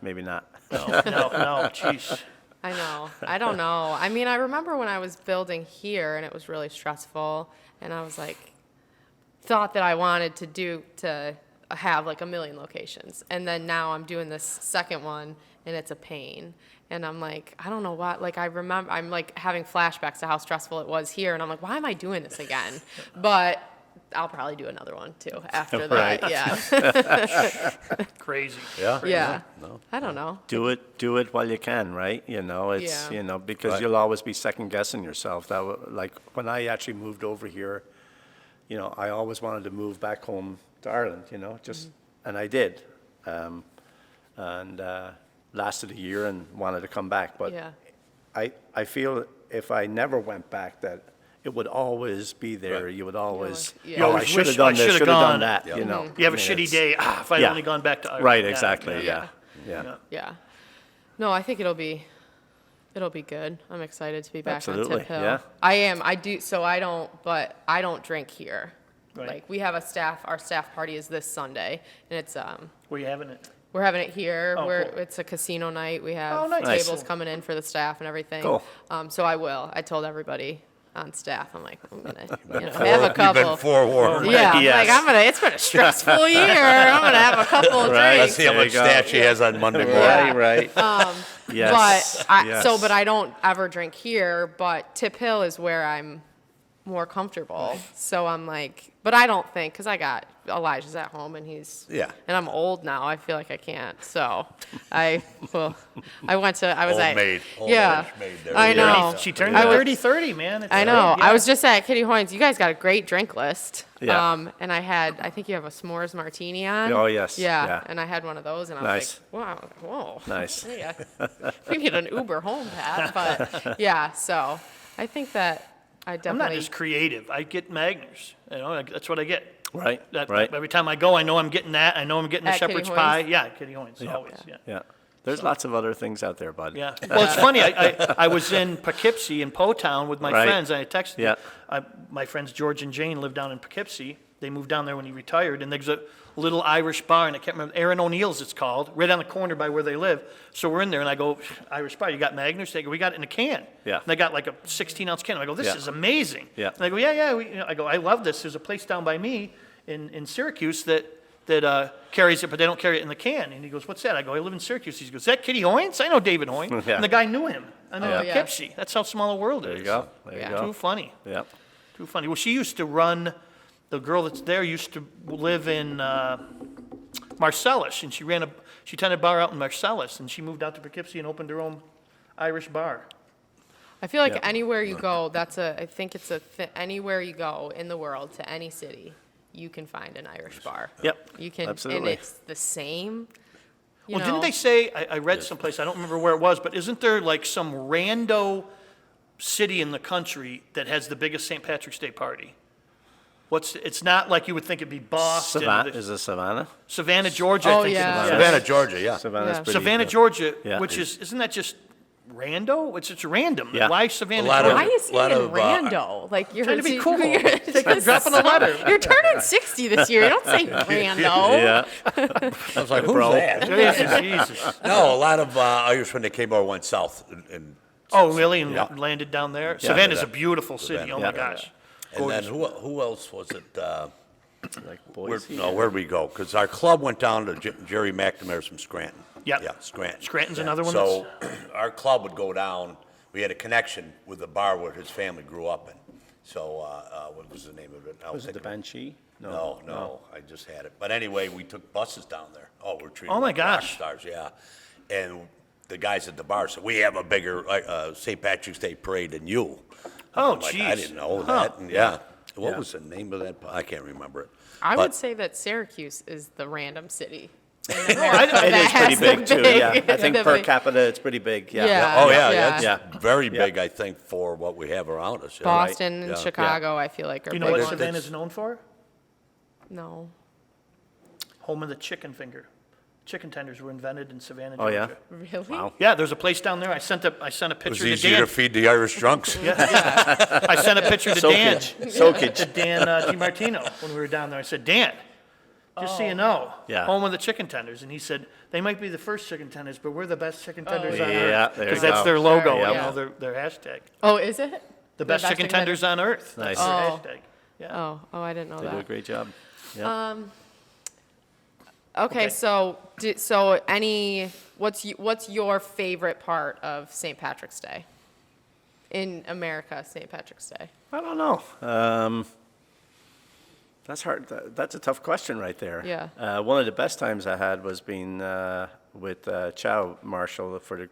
maybe not.
no, jeez.
I know. I don't know. I mean, I remember when I was building here and it was really stressful, and I was like, thought that I wanted to have like 1 million locations. And then now I'm doing this second one and it's a pain. And I'm like, I don't know what, like I remember, I'm like having flashbacks to how stressful it was here. And I'm like, why am I doing this again? But I'll probably do another one too after that.
Right.
Yeah.
Crazy.
Yeah?
Yeah.
No.
I don't know.
Do it while you can, right? It's,
Yeah.
because
Right.
you'll always be second guessing yourself. Like when I actually moved over here, I always wanted to move back home to Ireland, and I did. And lasted a year and wanted to come back. But
Yeah.
I feel if I never went back, that it would always be there.
Right.
You would always,
Yeah.
You
I
always
should
wish
have done
I
this,
should've
should have done
gone.
that,
Yeah.
You
You have a
I mean,
shitty
it's-
day. If I'd
Yeah.
only gone back to Ireland.
Right,
Yeah,
exactly,
yeah.
yeah.
Yeah. No, I think it'll be good. I'm excited to be back on
Absolutely,
Tip Hill.
yeah.
I am. I do. So I don't drink here.
Right.
Like we have our staff party is this Sunday, and it's
Where you having it?
we're having it here.
Oh, cool.
It's a casino night. We have
Oh, nice.
tables coming in for the staff and everything.
Cool.
So I will. I told everybody on staff. I'm like, I'm gonna have a
You've
couple.
been forewarned.
Yeah, I'm
Yes.
like it's been a stressful year. I'm gonna have a couple of
Right.
Let's
drinks.
see how
There you
much
go.
staff she has on Monday morning.
Right. Yes.
But
yes.
I don't ever drink here. But Tip Hill is where I'm more comfortable. So I'm like, but I don't think because I got Elijah's at home and
Yeah.
and I'm old now. I feel like I can't. So I was
Old
at
maid. Old
yeah.
Irish maid there.
I
Yeah.
know.
She turned
I was-
30, man. It's
I know.
yeah.
I was just at Kitty Hoynes. You guys got a great drink list.
Yeah.
And I think you have a s'mores martini on.
Oh, yes.
Yeah.
Yeah.
And I had one of those, and I
Nice.
was like, wow, whoa.
Nice.
Yeah. We need an Uber home, Pat. But yeah, so I think that I
I'm not
definitely.
just creative. I get Magners. That's what I get.
Right.
Every time I go, I know I'm getting that. I know I'm getting the
At Kitty
shepherd's
Hoynes?
pie. Yeah, Kitty Hoynes,
Yeah.
always, yeah.
Yeah. There's lots of other things out there, bud.
Yeah. Well, it's funny. I was in Poughkeepsie in Potown with my
Right.
friends, and I texted
Yeah.
my friends George and Jane live down in Poughkeepsie. They moved down there when he retired, and there's a little Irish bar, and I can't remember, Aaron O'Neill's it's called, right on the corner by where they live. So we're in there, and I go, Irish bar, you got Magners? They go, we got it in a can.
Yeah.
And they got like a 16-ounce can. I go, this
Yeah.
is amazing.
Yeah.
And I go, yeah. I go, I love this. There's a place down by me in Syracuse that carries it, but they don't carry it in the can. And he goes, what's that? I go, I live in Syracuse. He goes, is that Kitty Hoynes? I know David Hoyne.
Yeah.
And the guy knew him. I know
Oh, yeah.
Poughkeepsie. That's how small a world
There
is.
you go. There
Yeah.
you go.
Too funny.
Yeah.
Too funny. Well, she used to run, the girl that's there used to live in Marcellus, and she tended a bar out in Marcellus, and she moved out to Poughkeepsie and opened her own Irish bar.
I feel like
Yeah.
anywhere you go, I think it's anywhere you go in the world to any city, you can find an Irish bar.
Yep.
You can,
Absolutely.
and it's the same. You
Well,
know,
didn't they say, I read someplace, I don't remember where it was, but isn't there like some rando city in the country that has the biggest St. Patrick's Day party? It's not like you would think it'd be Boston.
Savannah, is it Savannah?
Savannah, Georgia, I
Oh,
think.
yeah.
Is
Savannah, Georgia, yeah.
Savannah's
Yeah.
pretty.
Savannah, Georgia,
Yeah.
which isn't that just rando? It's random.
Yeah.
Why Savannah,
A lot of-
Georgia?
why is he
lot
in
of,
rando? Like you're
Trying to be cool.
You're,
Dropping a letter.
You're turning 60 this year. Don't say rando.
Yeah.
I was like, who's
Bro.
that?
Jesus.
No, a lot of Irish when they came over went south. And
Oh, really? And
Yeah.
landed down there? Savannah's a
Savannah.
beautiful city.
Savannah.
Oh, my
Yeah.
gosh.
then
Gorgeous.
who else was it?
Like
Where'd
Boise.
where'd we go? Because our club went down to Jerry McNamara's from Scranton.
Yep.
Yeah, Scranton.
Scranton's another one
So our club would go down. We had a connection with the bar where his family grew up in. So what was the name of it?
Was it the Banshee?
No, I just had it. But anyway, we took buses down there. Oh, we're treated
Oh, my
like rock
gosh.
stars, yeah. And the guys at the bar said, we have a bigger St. Patrick's Day parade than you.
Oh,
I'm like,
jeez.
I didn't know
Huh.
that. And yeah. What
Yeah.
was the name of that? I can't remember it.
I
But-
would say that Syracuse is the random city. in
I-
America
It
that
is pretty
has the
big too. Yeah. I think
the
per
big-
capita it's pretty big. Yeah.
Yeah.
Oh, yeah,
Yeah.
that's
Yeah.
very
Yeah.
big, I think, for what we have around us. yeah.
Boston and
Yeah.
Chicago, I feel like are
Do you know
big
what
ones.
Savannah's known for?
No.
Home of the chicken finger. Chicken tenders were invented in Savannah,
Oh, yeah?
Georgia.
Really?
Wow.
Yeah, there's a place down there. I sent a
It was
picture to
easier
Dan.
to feed the Irish drunks.
I sent a picture to Dan.
Soakage.
To Dan DiMartino when we were down there. I said, Dan, just so you know,
Yeah.
home of the chicken tenders. And he said, they might be the first chicken tenders, but we're the best chicken tenders on
Yeah,
earth.
there you
Because that's
go.
their logo,
Sure,
you
yeah.
know, their hashtag.
Oh, is it?
The best chicken tenders on earth.
Nice.
That's their
Oh.
hashtag. Yeah.
Oh, I didn't know
They do a
that.
great job. Yeah.
Okay,
Okay.
so what's your favorite part of St. Patrick's Day? In America, St. Patrick's Day.
I don't know. That's hard. That's a tough question right there.
Yeah.
One of the best times I had was being with Chow Marshall for the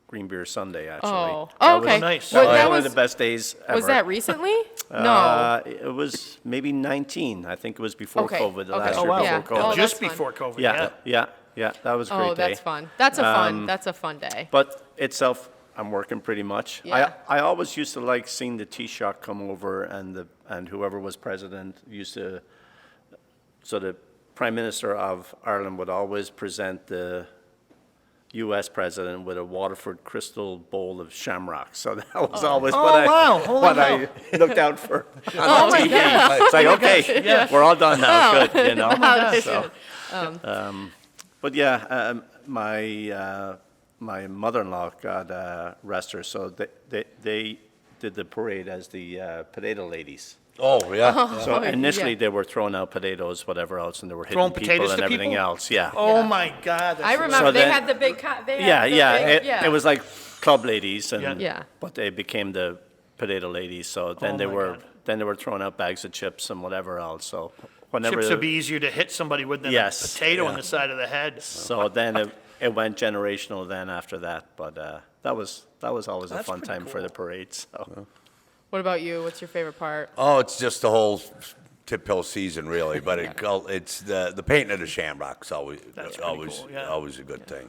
Green Beer Sunday, actually.
Oh,
That was-
okay.
nice.
That
Well,
was
that
one
was,
of the best days ever.
was that recently? No.
It was maybe 19. I think it was before
Okay,
COVID, the
okay.
last
Oh,
year
wow.
Yeah.
before
Oh,
COVID.
Just
that's fun.
before COVID.
Yeah. That was a great
Oh,
day.
that's fun. That's a fun day.
But itself, I'm working pretty much.
Yeah.
I always used to like seeing the Taoiseach come over and whoever was president used to, so the Prime Minister of Ireland would always present the U.S. president with a Waterford crystal bowl of shamrocks. So that was always
Oh,
what
wow. Holy
what
cow.
I looked out for on
Oh, my
TV.
God.
It's like, okay, we're all done now, good, you know?
Oh,
So, but yeah, my mother-in-law, God rest her, so they did the parade as the potato ladies.
Oh, yeah.
So
Oh,
initially,
yeah.
they were throwing out potatoes, whatever else, and they were hitting
Throwing
people
potatoes
and
to
everything
people?
else, yeah.
Oh,
Yeah.
my God.
I remember
So
they
then-
had the big. They had
Yeah,
the
yeah,
big-
it was like club ladies, and,
Yeah.
Yeah.
but they became the potato ladies, so then
Oh,
they
my
were,
God.
then they were throwing out bags of chips and whatever else, so whenever.
Chips would be easier to hit somebody with than
Yes,
a potato in
yeah.
the side of the head.
So then it went generational then after that, but that was always a
That's
fun
pretty
time for
cool.
the parade, so.
What about you? What's your favorite part?
Oh, it's just the whole Tip Hill season, really. But it's the painting of the shamrocks always
That's pretty
always
cool, yeah.
always a good thing.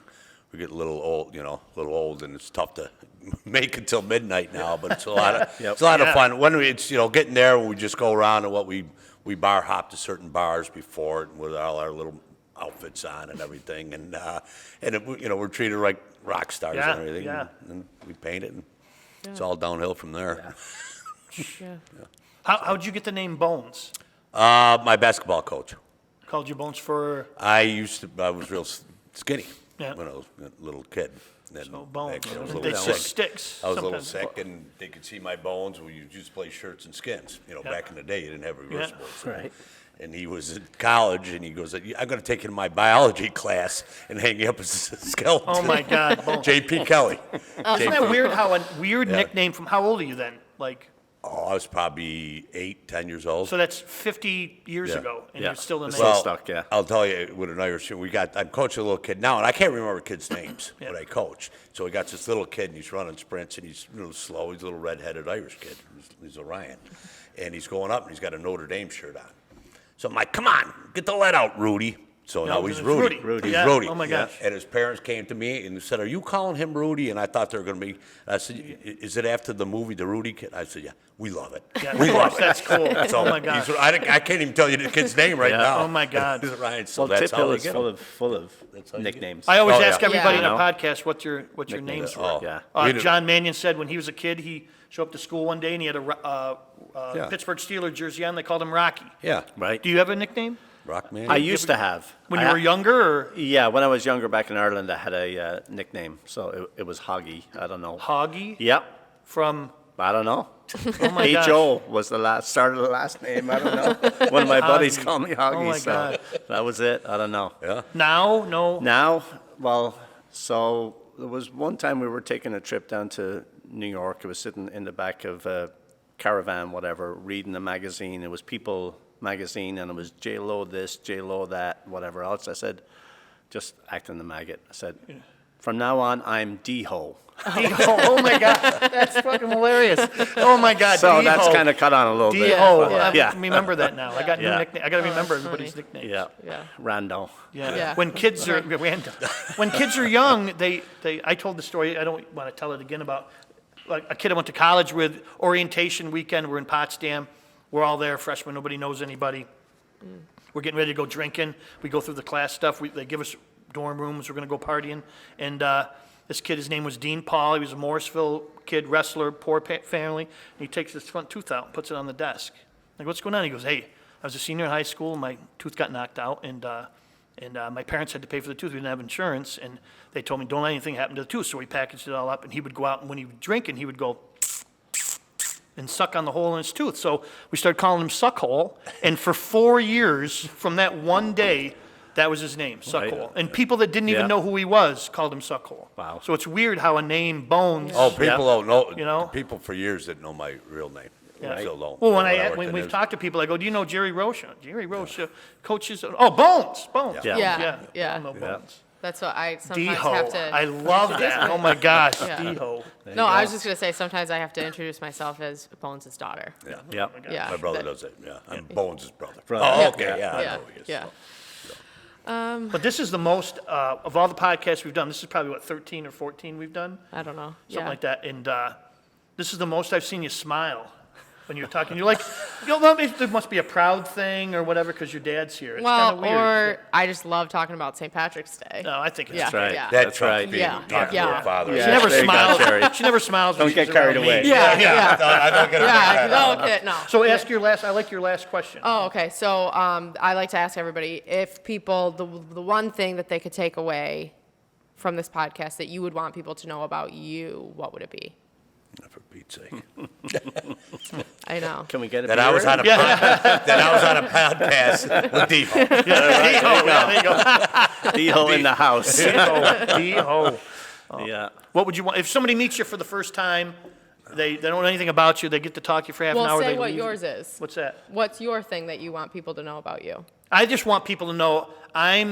We get a little old, and it's tough to make it till midnight now. But it's a lot of
Yep.
it's a lot
Yeah.
of fun. When it's getting there, we just go around and we bar hop to certain bars before it with all our little outfits on and everything, and we're treated like rock stars
Yeah,
and everything.
yeah.
And we paint it, and it's all downhill from there.
Yeah.
How'd you get the name Bones?
My basketball coach.
Called you Bones for
I was real skinny
Yeah.
when I was a little kid. And
Bones.
I was a
They
little
say
sick.
sticks.
I was a little
sometimes.
sick, and they could see my bones. We used to play shirts and skins.
Yeah.
Back in the day, you didn't have reversibles.
Right.
And he was in college, and he goes, "I'm going to take you to my biology class and hang you up as a skeleton."
Oh my God, Bones.
J.P. Kelly.
Isn't that weird? How a weird nickname from how old are you then? Like,
Oh, I was probably 8, 10 years old.
so that's 50 years
Yeah.
ago, and
Yeah.
you're still the
It's
name.
Well, stuck, yeah.
I'll tell you, with an Irish, I'm coaching a little kid now, and I can't remember kids' names,
Yeah.
but I coach. So we got this little kid, and he's running sprints, and he's a little slow. He's a little red-headed Irish kid. He's Orion. And he's going up, and he's got a Notre Dame shirt on. So I'm like, come on, get the lead out, Rudy. So
No,
now he's
it's
Rudy.
Rudy.
He's
Yeah.
Rudy.
Oh, my gosh.
And his parents came to me and said, "Are you calling him Rudy?" And I thought they were going to be. I said, "Is it after the movie, The Rudy Kid?" I said, "Yeah, we love it.
Yeah,
we
of
love
course,
it."
that's cool.
So
Oh my gosh.
I can't even tell you the kid's name right now.
Oh my God.
Ryan, so
Well,
that's
Tip
how
Hill
they
is
get
full
'em.
of
how you get 'em.
nicknames.
I always
Oh, yeah.
ask everybody
Yeah.
in a podcast what your
Nicknames.
names were.
Oh,
Yeah.
John Mannion said when he was a kid, he showed up to school one day and he had a
Yeah.
Pittsburgh Steelers jersey on. They called him Rocky.
Yeah,
Right.
Do you have a nickname
Rockman.
I used to have.
when
I
you
ha-
were younger? Or
Yeah, when I was younger back in Ireland, I had a nickname. So it was Hoggy. I don't know.
Hoggy
Yep.
from?
I don't know.
Oh my gosh.
H.O. was the start of the last name. I don't know. One of my buddies
Hoggy.
called me Hoggy.
Oh my
so
God.
that was it. I don't know.
Yeah.
Now, no.
Now, well, so there was one time we were taking a trip down to New York. I was sitting in the back of a caravan, whatever, reading a magazine. It was People magazine, and it was J-Lo this, J-Lo that, whatever else. I said, just acting the maggot. I said, from now on, I'm D-Ho.
Oh my God, that's fucking hilarious. Oh my God,
So
D-Ho.
that's kind of cut on a little bit.
D-Ho.
but,
I
yeah.
remember that now. I got new
Yeah.
nickname. I got to remember
that's
everybody's
funny.
nicknames.
Yeah.
Yeah.
Rando.
Yeah.
Yeah.
When kids are random. When kids are young, I told the story. I don't want to tell it again about like a kid I went to college with. Orientation weekend. We're in Potsdam. We're all there, freshmen. Nobody knows anybody. We're getting ready to go drinking. We go through the class stuff. They give us dorm rooms. We're going to go partying. And this kid, his name was Dean Paul. He was a Morrisville kid, wrestler, poor family. And he takes his front tooth out and puts it on the desk. Like, what's going on? He goes, hey, I was a senior in high school. And my tooth got knocked out. And my parents had to pay for the tooth. We didn't have insurance. And they told me, don't let anything happen to the tooth. So we packaged it all up. And he would go out. And when he would drink, and he would go and suck on the hole in his tooth. So we started calling him Suckhole. And for 4 years, from that one day, that was his name, Suckhole. And people that didn't even
Yeah.
know who he was called him Suckhole.
Wow.
So it's weird how a name, Bones.
Oh, people don't know.
You know?
People for years didn't know my real name.
Yeah.
Still don't.
Well,
worked
when
in
we've
his-
talked to people, I go, do you know Jerry Roesch? Jerry Roesch coaches. Oh, Bones.
Yeah.
Yeah.
I know
Yeah.
Bones.
That's what I sometimes
D-Ho.
have to.
I love that. Oh my gosh,
Yeah.
D-Ho.
No, I was just gonna say sometimes I have to introduce myself as Bones' daughter.
Yeah.
Yep.
Yeah.
My brother
that-
does it. Yeah. I'm Bones' brother.
Brother.
Oh,
Yeah.
okay. Yeah. I
Yeah.
know who he is.
Yeah.
But this is the most, of all the podcasts we've done, this is probably, what, 13 or 14 we've done?
I don't know.
Something
Yeah.
like that. And this is the most I've seen you smile when you're talking. You're like, well, there must be a proud thing or whatever because your dad's here. It's kind
Well,
of weird.
or I just love talking about St. Patrick's Day.
No, I think it's
Yeah.
That's right.
Yeah.
That's right.
Yeah.
Talking
Yeah.
to her father.
Yeah.
She never
there you go,
smiles.
Jerry.
She never smiles. when
Don't get
she's
carried
around me.
away.
Yeah, yeah.
I don't get it.
Yeah, no, okay, no.
So ask your last. I like your last question.
Oh, okay. So I like to ask everybody if people, the one thing that they could take away from this podcast that you would want people to know about you, what would it be?
For Pete's sake.
I know.
Can we get a
That
beer?
I was on a that I was on a podcast with Devo.
There you go.
D-Ho in the house.
D-Ho. D-Ho.
Yeah.
What would you want if somebody meets you for the first time? They don't know anything about you. They get to talk to you for half an
Well,
hour.
say
they
what
leave.
yours is.
What's that?
What's your thing that you want people to know about you?
I just want people to know I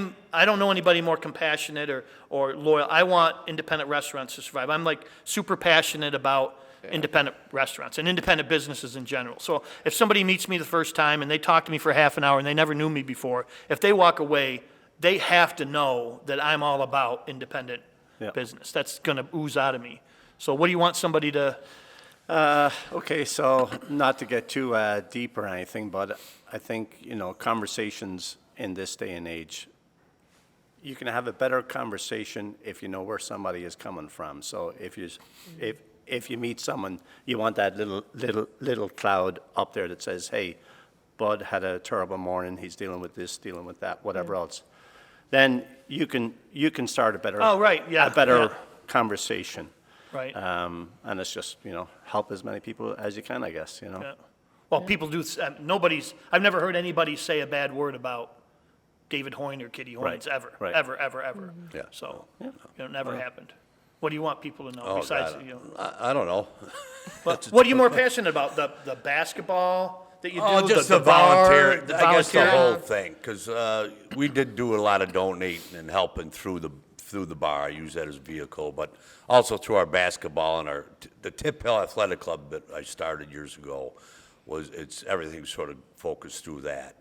don't know anybody more compassionate or loyal. I want independent restaurants to survive. I'm like super passionate about independent restaurants and independent businesses in general. So if somebody meets me the first time and they talk to me for half an hour and they never knew me before, if they walk away, they have to know that I'm all about independent
Yeah.
business. That's going to ooze out of me. So what do you want somebody to...
Okay, so not to get too deep or anything, but I think, conversations in this day and age, you can have a better conversation if you know where somebody is coming from. So if you meet someone, you want that little cloud up there that says, hey, Bud had a terrible morning, he's dealing with this, dealing with that, whatever else. Then you can start a better
Oh, right, yeah,
a better
yeah.
conversation.
Right.
And it's just, help as many people as you can, I guess,
Yeah. Well, people do, I've never heard anybody say a bad word about David Hoyne or Kitty Hoynes,
Right,
ever,
right.
ever, ever, ever.
Yeah.
So, never happened. What do you want people to know
Oh,
besides,
God. I don't know.
But what are you more passionate about, the basketball that you do?
Oh, just
the
the volunteer,
bar, the
I guess the
volunteer?
whole thing, because we did do a lot of donating and helping through the bar. I use that as a vehicle, but also through our basketball and the Tip Hill Athletic Club that I started years ago everything sort of focused through that,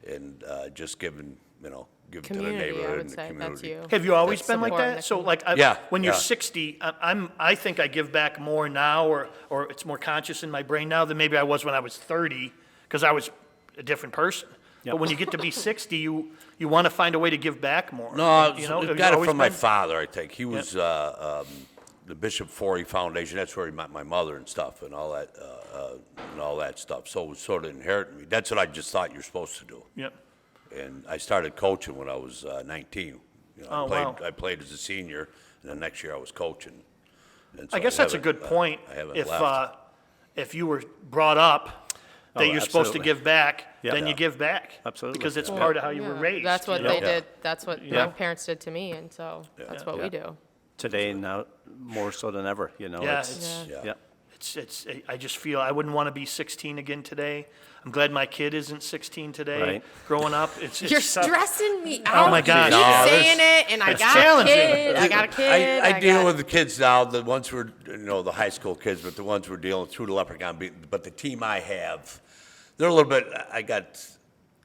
and just giving to the
Community, I
neighborhood
would
and the
say, that's
community.
you.
Have you always
That's
been like
supporting
that?
the
So like,
Yeah,
when you're
yeah.
60, I think I give back more now, or it's more conscious in my brain now than maybe I was when I was 30, because I was a different person.
Yep.
But when you get to be 60, you want to find a way to give back more.
No, I
have you
got it
always
from my
been?
father, I think. He was the Bishop Forey Foundation. That's where he met my mother and stuff, and all that stuff. So it was sort of inherent in me. That's what I just thought you're supposed to do.
Yep.
And I started coaching when I was 19.
Oh, wow.
I played as a senior, and the next year I was coaching. And so
I guess that's a
haven't,
good point.
I haven't
If
left.
if you were brought up that
Oh,
you're supposed to
absolutely.
give back,
Yeah.
then you give back.
Absolutely.
Because it's
Yeah.
part of how you were
Yeah,
raised.
That's what
you know?
they
Yeah.
did, that's what
Yeah.
my parents did to me, and so that's what we
Yeah.
do.
Today, now, more so than ever,
Yeah,
it's,
Yeah.
yeah.
I just feel I wouldn't want to be 16 again today. I'm glad my kid isn't 16 today.
Right.
Growing up, it's
You're
tough.
stressing me out.
Oh, my gosh.
You
No,
keep
there's-
saying it, and I
it's
got a
challenging.
kid. I got a kid.
I deal
got-
with the kids now, the ones who are, the high school kids, but the ones we're dealing through the Leprechaun. But the team I have, they're a little bit, I got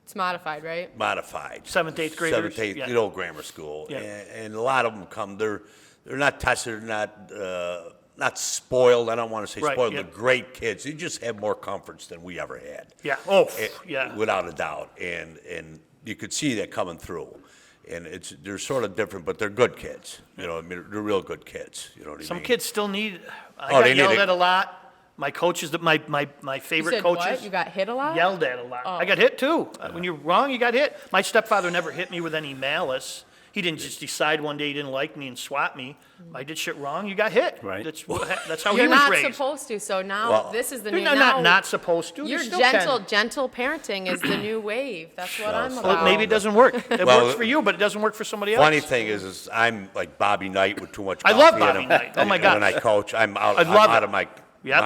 It's modified, right?
modified.
7th, 8th graders?
Seventh, eighth,
Yeah.
grammar school.
Yeah.
And a lot of them come, they're not tested, not spoiled. I don't want to say
Right,
spoiled.
yeah.
They're great kids. They just have more comforts than we ever had.
Yeah. Oh,
Eh,
yeah.
Without a doubt. And you could see that coming through. And they're sort of different, but they're good kids. I mean, they're real good kids. You know what I mean?
Some kids still need. I
Oh,
got
they need
yelled
it.
at a lot. My coaches, my
You
favorite
said
coaches.
what? You got hit a lot?
Yelled at a lot. I got hit too. When you're wrong, you got hit. My stepfather never hit me with any malice. He didn't just decide one day he didn't like me and swat me. I did shit wrong, you got hit.
Right.
That's how
You're
he was
not
raised.
supposed to, so now
Well,
this is the
You're
new.
not,
now
not supposed to. You
Your
still
gentle parenting is the new wave. That's what I'm
Well,
Well,
about.
maybe it doesn't work. It
Well,
works for you, but it doesn't work for somebody else.
Funny thing is I'm like Bobby Knight with too much
I
coffee
love
in
Bobby
him.
Knight. Oh, my
And
gosh.
when I coach, I'm out,
I
I'm
love
out
it.
of my
Yep.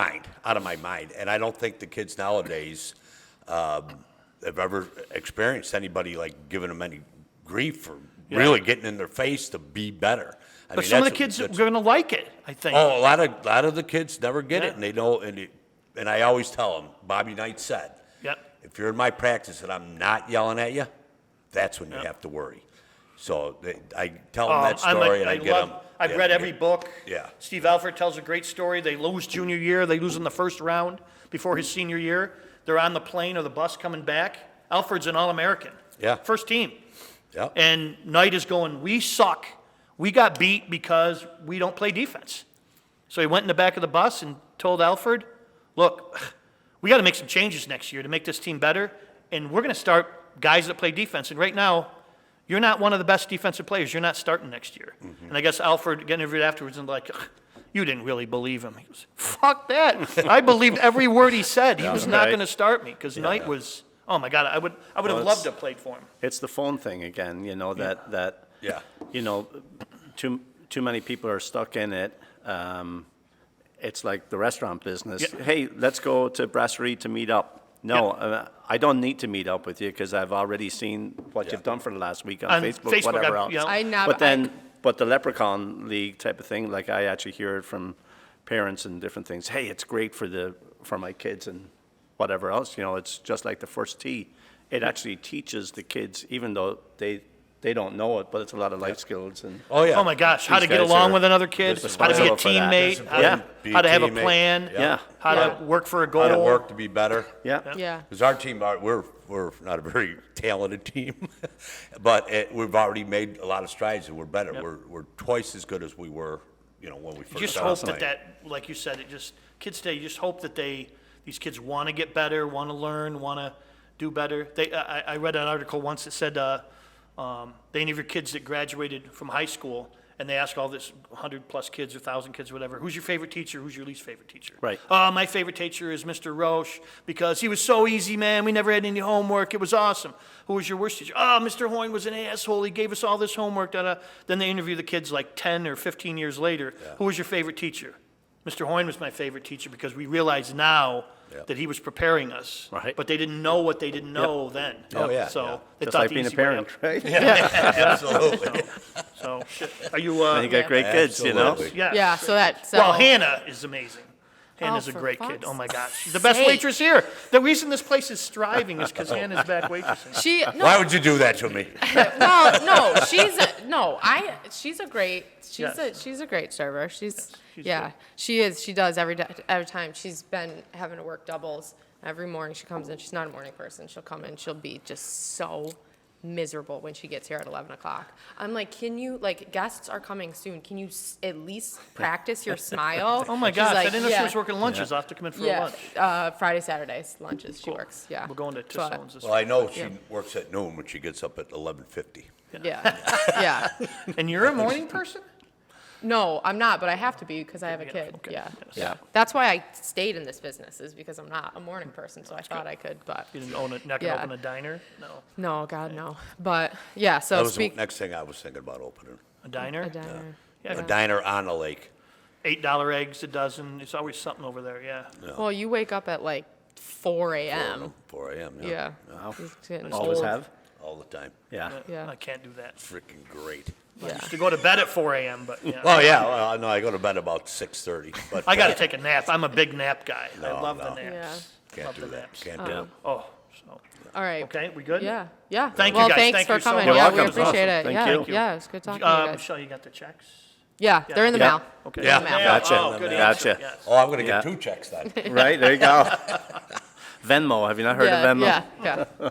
mind. And I don't think the kids nowadays have ever experienced anybody like giving them any grief or really getting in their face to be better. I
But
mean,
some of the
that's-
kids are
that's-
going to like it, I think.
Oh, a lot of the kids never get
Yeah.
it, and they know. And I always tell them, Bobby Knight said,
Yep.
if you're in my practice and I'm not yelling at you, that's when you have to worry. So I tell them that story, and I get them.
I've read every book.
Yeah.
Steve Alford tells a great story. They lose junior year. They lose in the first round before his senior year. They're on the plane or the bus coming back. Alford's an All-American.
Yeah.
First team.
Yeah.
And Knight is going, we suck. We got beat because we don't play defense. So he went in the back of the bus and told Alford, look, we got to make some changes next year to make this team better, and we're going to start guys that play defense. And right now, you're not one of the best defensive players. You're not starting next year.
Mm-hmm.
And I guess Alford, getting interviewed afterwards, and like, you didn't really believe him. He goes, fuck that. I believed every word he said. He was not
right.
Uh,
going to start me because Knight was, oh my God, I would have
Well,
loved
it's-
to have played for him.
It's the phone thing again, that,
Yeah.
too many people are stuck in it. It's like the restaurant business.
Yeah.
Hey, let's go to Brasserie to meet up. No, I don't need to meet up with you because I've already seen what
Yeah.
you've done for the last week on
On
Facebook,
Facebook,
whatever
I've-
else.
yeah.
I never.
But the Leprechaun League type of thing, like I actually hear it from parents and different things. Hey, it's great for my kids and whatever else. It's just like the first tee. It actually teaches the kids, even though they don't know it, but it's a lot of life skills and.
Oh, yeah.
Oh, my gosh, how to
These
get
guys
along
are
with another kid, how to be a
responsible for that.
teammate,
Yeah.
Be
how to have a
teammate.
plan,
Yeah.
how to work for a goal.
How to work to be better.
Yeah.
Yeah.
Because our team, we're not a very talented team, but we've already made a lot of strides and we're better. We're twice as good as we were, when we
You
first
just
started.
hope that, like you said, kids today, you just hope that these kids want to get better, want to learn, want to do better. I read an article once that said, they interviewed kids that graduated from high school, and they ask all this 100-plus kids or 1,000 kids, whatever, who's your favorite teacher, who's your least favorite teacher?
Right.
My favorite teacher is Mr. Roesch, because he was so easy, man, we never had any homework, it was awesome. Who was your worst teacher? Mr. Hoyne was an asshole, he gave us all this homework, da-da. Then they interview the kids like 10 or 15 years later, who was your favorite teacher? Mr. Hoyne was my favorite teacher, because we realize now that he was preparing us.
Right.
But they didn't know what they didn't know then.
Oh, yeah,
So
yeah.
they
Just
thought
like
the
being a
easy way
parent,
out.
right?
Absolutely.
So, shit. Are you,
And you got great kids,
Absolutely.
yeah.
Yeah, so
Well, Hannah is amazing. Hannah's a
for
great kid.
fuck's
Oh, my gosh. She's the best
sake.
waitress here. The reason this place is thriving is because Hannah's back waitressing.
Why would you do that to me?
Well, no, she's a great
Yes.
she's a great server.
She's
Yeah,
good.
she is. She does every time. She's been having to work doubles every morning. She comes in. She's not a morning person. She'll come in. She'll be just so miserable when she gets here at 11 o'clock. I'm like, can you, like, guests are coming soon. Can you at least practice your smile?
Oh, my
She's
gosh.
like,
I didn't know she
yeah.
was working lunches. I'll have to come in for a
Yeah,
lunch.
Friday, Saturdays, lunches, she
Cool.
works, yeah.
We're going to
But-
Tissone's this
Well, I know she
Yeah.
works at noon, but she gets up at 11:50.
Yeah, yeah.
And you're a morning person?
No, I'm not, but I have to be because I have a
Yeah,
kid.
okay.
Yeah.
Yes.
Yeah.
That's why I stayed in this business, is because I'm not a morning person, so I thought I could, but
You didn't not gonna
Yeah.
open a diner? No.
no, God, no. But, yeah,
That
so
was the
speak,
next thing I was thinking about opening.
A diner?
a diner.
Yeah.
A diner on the lake.
$8 eggs a dozen. It's always something over there, yeah.
Well, you wake up at like 4 a.m.
4 a.m.,
Yeah.
Wow.
It's getting
Always
old.
have?
all the time.
Yeah.
Yeah.
I can't do that.
Freaking great.
I
Yeah.
used to go to bed at 4 a.m., but yeah.
Oh, yeah, well, no, I go to bed about 6:30, but.
I got to take a nap. I'm a big nap guy. I
No,
love
no.
the naps.
Can't
Love
do
the
that,
naps.
can't do it.
Oh, so,
All right.
okay, we good?
Yeah, yeah.
Thank you,
Well,
guys.
thanks
Thank
for
you so
coming.
much.
Yeah,
You're
we
welcome.
appreciate it.
Thank
Yeah,
you.
yeah, it was good talking to you guys.
Michelle, you got the checks?
Yeah, they're in the
Yeah.
mail.
Okay.
Yeah.
In the mail.
Gotcha.
Oh, good
Gotcha.
answer, yes.
Oh, I'm gonna
Yeah.
get 2 checks then.
Right, there you go. Venmo, have you not heard
Yeah,
of Venmo?
yeah, yeah.